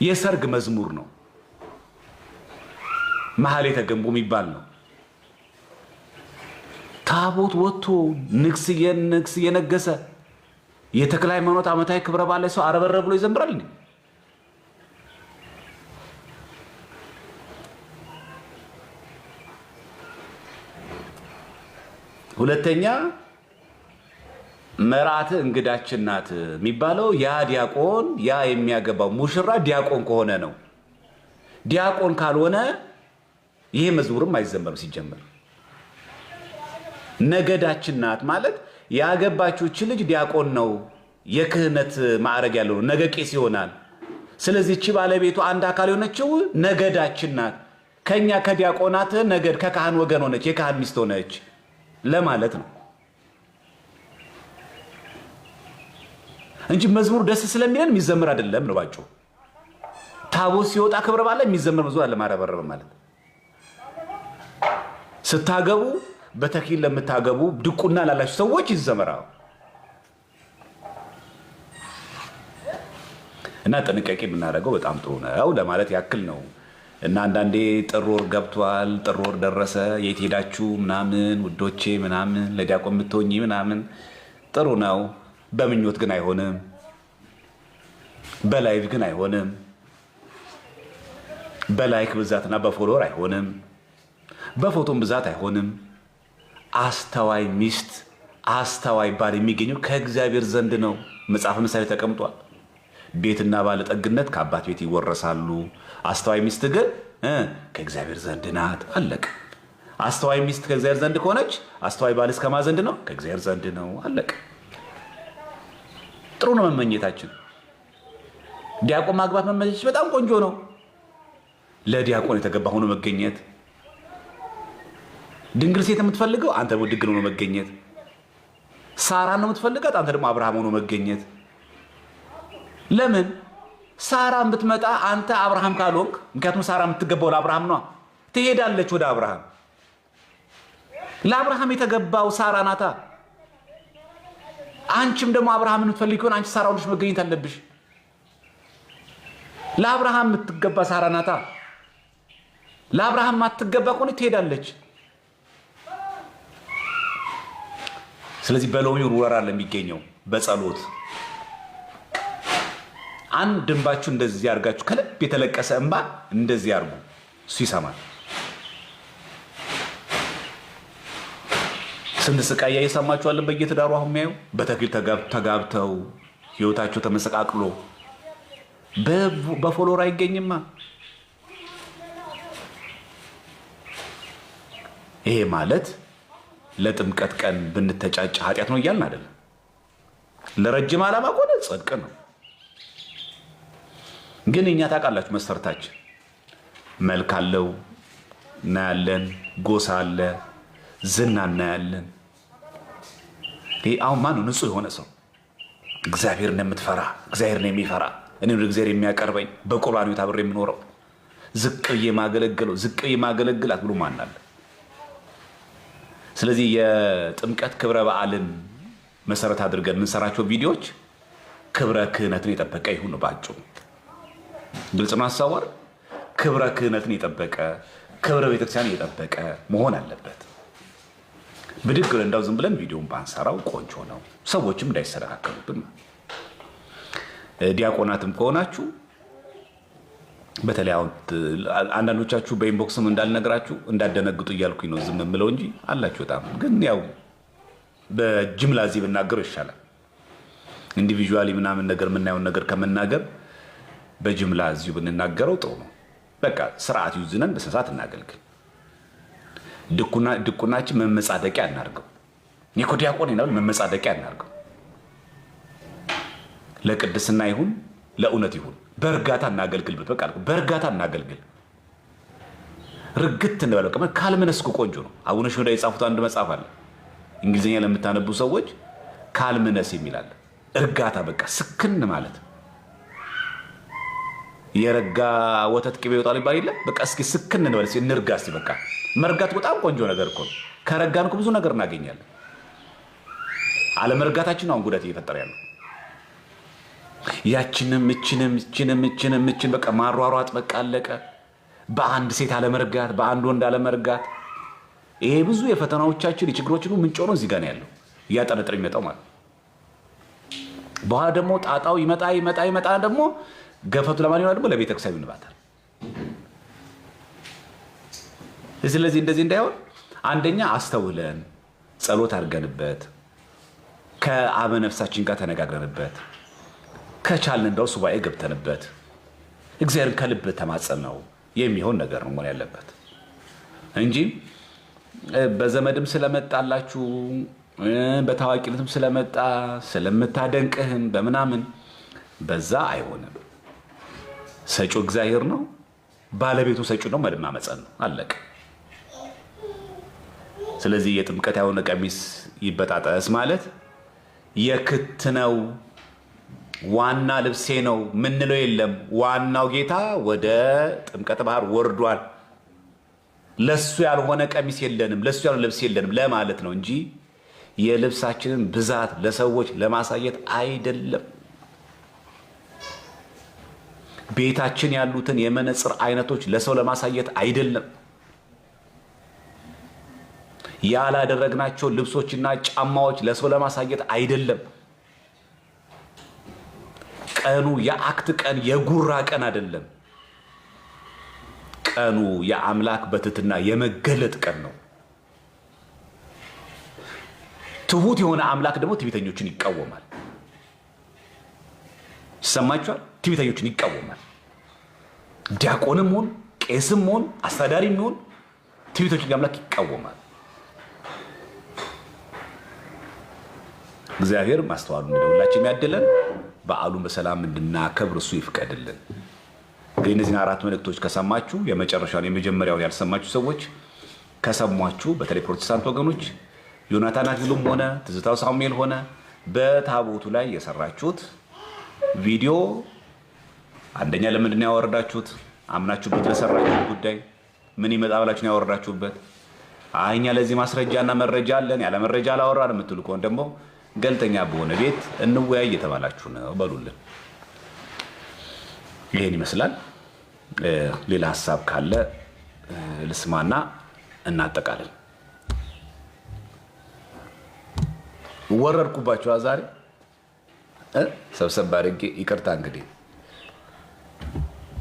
የሰርግ መዝሙር ነው። ማህሌተ ገንቦ የሚባል ነው። ታቦት ወጥቶ ንግስ እየነገሰ የተክለ ሃይማኖት ዓመታዊ ክብረ በዓል ላይ ሰው አረበረ ብሎ ይዘምራል እንዴ? ሁለተኛ መራት እንግዳችን ናት የሚባለው ያ ዲያቆን ያ የሚያገባው ሙሽራ ዲያቆን ከሆነ ነው። ዲያቆን ካልሆነ ይሄ መዝሙርም አይዘመርም። ሲጀመር ነገዳችን ናት ማለት ያገባችው እቺ ልጅ ዲያቆን ነው፣ የክህነት ማዕረግ ያለው ነው፣ ነገ ቄስ ይሆናል። ስለዚህ እቺ ባለቤቱ አንድ አካል የሆነችው ነገዳችን ናት፣ ከኛ ከዲያቆናት ነገድ ከካህን ወገን ሆነች፣ የካህን ሚስት ሆነች ለማለት ነው። እንጂ መዝሙር ደስ ስለሚለን የሚዘምር አይደለም ነው ባጭሩ። ታቦት ሲወጣ ክብረ በዓል ላይ የሚዘምር ብዙ አለ ማረበረበ ማለት። ስታገቡ በተክሊል ለምታገቡ ድቁና ላላችሁ ሰዎች ይዘመራው እና ጥንቃቄ የምናደርገው በጣም ጥሩ ነው ለማለት ያክል ነው። እና አንዳንዴ ጥር ወር ገብቷል፣ ጥር ወር ደረሰ፣ የት ሄዳችሁ ምናምን ውዶቼ ምናምን ለዲያቆን የምትሆኚ ምናምን ጥሩ ነው። በምኞት ግን አይሆንም፣ በላይቭ ግን አይሆንም፣ በላይክ ብዛትና በፎሎወር አይሆንም፣ በፎቶም ብዛት አይሆንም። አስተዋይ ሚስት አስተዋይ ባል የሚገኘው ከእግዚአብሔር ዘንድ ነው። መጽሐፍ ምሳሌ ተቀምጧል። ቤትና ባለጠግነት ከአባት ቤት ይወረሳሉ፣ አስተዋይ ሚስት ግን ከእግዚአብሔር ዘንድ ናት። አለቀ። አስተዋይ ሚስት ከእግዚአብሔር ዘንድ ከሆነች አስተዋይ ባል እስከማ ዘንድ ነው? ከእግዚአብሔር ዘንድ ነው። አለቀ። ጥሩ ነው መመኘታችን። ዲያቆን ማግባት መመኘት በጣም ቆንጆ ነው። ለዲያቆን የተገባ ሆኖ መገኘት። ድንግል ሴት የምትፈልገው አንተ ድንግል ሆኖ መገኘት። ሳራን ነው የምትፈልጋት፣ አንተ ደግሞ አብርሃም ሆኖ መገኘት። ለምን ሳራን ብትመጣ አንተ አብርሃም ካልሆንክ፣ ምክንያቱም ሳራ የምትገባው ለአብርሃም ነው፣ ትሄዳለች ወደ አብርሃም። ለአብርሃም የተገባው ሳራ ናታ። አንቺም ደግሞ አብርሃምን የምትፈልጊ ከሆነ አንቺ ሳራ ሆነሽ መገኘት አለብሽ። ለአብርሃም የምትገባ ሳራ ናታ። ለአብርሃም ማትገባ ከሆነ ትሄዳለች። ስለዚህ በሎሚ ውርወራ ለሚገኘው በጸሎት አንድ እንባችሁ እንደዚህ ያርጋችሁ፣ ከልብ የተለቀሰ እንባ እንደዚህ ያርጉ፣ እሱ ይሰማል። ስንት ስቃይ እየሰማችኋል በየትዳሩ አሁን የሚያዩ በተክሊል ተጋብተው ህይወታቸው ተመሰቃቅሎ በፎሎወር አይገኝማ። ይሄ ማለት ለጥምቀት ቀን ብንተጫጭ ኃጢአት ነው እያልን አይደለም። ለረጅም ዓላማ ከሆነ ጽድቅ ነው። ግን እኛ ታውቃላችሁ መስፈርታችን መልክ አለው እናያለን፣ ጎሳ አለ፣ ዝና እናያለን። ይሄ አሁን ማነው ንጹህ የሆነ ሰው እግዚአብሔርን የምትፈራ እግዚአብሔርን የሚፈራ እኔ ወደ እግዚአብሔር የሚያቀርበኝ በቁርባኑ ታብሬ የምኖረው ዝቅ የማገለግለው ዝቅ የማገለግላት ብሎ ማን አለ? ስለዚህ የጥምቀት ክብረ በዓልን መሰረት አድርገን የምንሰራቸው ቪዲዮዎች ክብረ ክህነትን የጠበቀ ይሁን ነው ባጭሩ። ግልጽ ማሳወር ክብረ ክህነትን የጠበቀ ክብረ ቤተክርስቲያን የጠበቀ መሆን አለበት። ብድግ እንዳው ዝም ብለን ቪዲዮን ባንሰራው ቆንጆ ነው፣ ሰዎችም እንዳይሰረካከሉብን። ዲያቆናትም ከሆናችሁ በተለይ አሁን አንዳንዶቻችሁ በኢንቦክስም እንዳልነግራችሁ እንዳደነግጡ እያልኩኝ ነው ዝም ብለው እንጂ አላችሁ። በጣም ግን ያው በጅምላ እዚህ ብናገረው ይሻላል። ኢንዲቪጁዋሊ ምናምን ነገር የምናየውን ነገር ከመናገር በጅምላ እዚሁ ብንናገረው ጥሩ ነው። በቃ ስርዓት ይዙነን በስንሳት እናገልግል። ድቁናችን መመጻደቂያ እናርገው። እኔ ዲያቆን ነው መመጻደቂያ እናርገው። ለቅድስና ይሁን ለእውነት ይሁን በእርጋታ እናገልግልበት። በቃ በእርጋታ እናገልግል። ርግት እንበለው። ካልምነስኩ ቆንጆ ነው። አቡነ ሽኖዳ የጻፉት አንድ መጽሐፍ አለ እንግሊዝኛ ለምታነቡ ሰዎች ካልምነስ የሚላል እርጋታ፣ በቃ ስክን ማለት የረጋ ወተት ቅቤ ይወጣል ይባል የለ። በቃ እስኪ ስክን እንበል፣ እንርጋ እስኪ። በቃ መርጋት በጣም ቆንጆ ነገር እኮ ነው። ከረጋን እኮ ብዙ ነገር እናገኛለን። አለመርጋታችን አሁን ጉዳት እየፈጠረ ያለው ያችንም እችንም በቃ ማሯሯጥ በቃ አለቀ። በአንድ ሴት አለመርጋት፣ በአንድ ወንድ አለመርጋት። ይሄ ብዙ የፈተናዎቻችን የችግሮችን ምንጭ ሆኖ እዚህ ጋር ነው ያለው፣ እያጠነጠረ የሚመጣው ማለት። በኋላ ደግሞ ጣጣው ይመጣ ደግሞ ገፈቱ ለማን ይሆናል? ደግሞ ለቤተክርስቲያን ይንባታል። ስለዚህ እንደዚህ እንዳይሆን አንደኛ አስተውለን ጸሎት አድርገንበት ከአበ ነፍሳችን ጋር ተነጋግረንበት ከቻልን እንደው ሱባኤ ገብተንበት እግዚአብሔርን ከልብ ተማጸን ነው የሚሆን ነገር ነው መሆን ያለበት እንጂ በዘመድም ስለመጣላችሁ በታዋቂነትም ስለመጣ ስለምታደንቅህም በምናምን በዛ አይሆንም። ሰጪው እግዚአብሔር ነው፣ ባለቤቱ ሰጪው ነው። ማመጸን ነው፣ አለቀ። ስለዚህ የጥምቀት ያልሆነ ቀሚስ ይበጣጠስ ማለት የክት ነው ዋና ልብሴ ነው ምንለው የለም። ዋናው ጌታ ወደ ጥምቀት ባህር ወርዷል። ለሱ ያልሆነ ቀሚስ የለንም፣ ለሱ ያልሆነ ልብስ የለንም ለማለት ነው እንጂ የልብሳችንን ብዛት ለሰዎች ለማሳየት አይደለም። ቤታችን ያሉትን የመነጽር አይነቶች ለሰው ለማሳየት አይደለም። ያላደረግናቸው ልብሶችና ጫማዎች ለሰው ለማሳየት አይደለም። ቀኑ የአክት ቀን የጉራ ቀን አይደለም። ቀኑ የአምላክ በትህትና የመገለጥ ቀን ነው። ትሁት የሆነ አምላክ ደግሞ ትዕቢተኞችን ይቃወማል። ይሰማችኋል? ትዕቢተኞችን ይቃወማል። ዲያቆንም ሆን ቄስም ሆን አስተዳዳሪም ሆን ትዕቢተኞችን አምላክ ይቃወማል። እግዚአብሔር ማስተዋሉን እንደሁላችን የሚያድለን በዓሉን በሰላም እንድናከብር እሱ ይፍቀድልን። እንግዲህ እነዚህን 4 መልእክቶች ከሰማችሁ የመጀመሪያውን ያልሰማችሁ ሰዎች ከሰሟችሁ፣ በተለይ ፕሮቴስታንት ወገኖች ዮናታን አክሊሉም ሆነ ትዝታው ሳሙኤል ሆነ በታቦቱ ላይ የሰራችሁት ቪዲዮ አንደኛ ለምንድን ነው ያወረዳችሁት? አምናችሁበት ለሰራችሁት ጉዳይ ምን ይመጣ ብላችሁ ነው ያወረዳችሁበት? እኛ ለዚህ ማስረጃና መረጃ አለን፣ ያለ መረጃ አላወራን የምትሉ ከሆነ ደግሞ ገለልተኛ በሆነ ቤት እንወያይ እየተባላችሁ ነው በሉልን። ይሄን ይመስላል። ሌላ ሀሳብ ካለ ልስማና እናጠቃለን። ወረድኩባችሁ ዛሬ ሰብሰብ አድርጌ ይቅርታ። እንግዲህ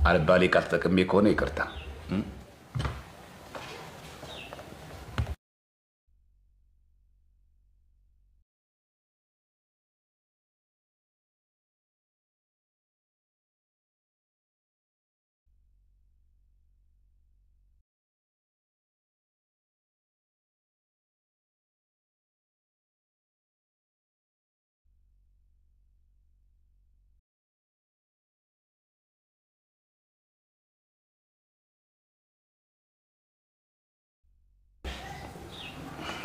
አልባሌ ቃል ተጠቅሜ ከሆነ ይቅርታ።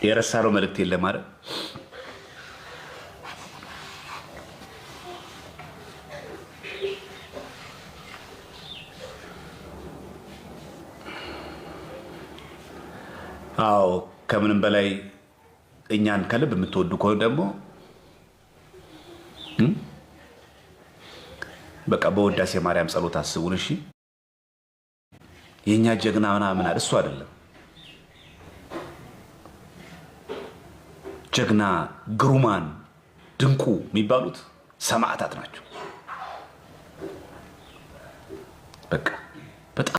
የረሳነው መልእክት የለም አይደል? አዎ፣ ከምንም በላይ እኛን ከልብ የምትወዱ ከሆነ ደግሞ በቃ በውዳሴ ማርያም ጸሎት አስቡን። እሺ፣ የኛ ጀግና ምናምን አይደል? እሱ አይደለም ጀግና፣ ግሩማን፣ ድንቁ የሚባሉት ሰማዕታት ናቸው። በቃ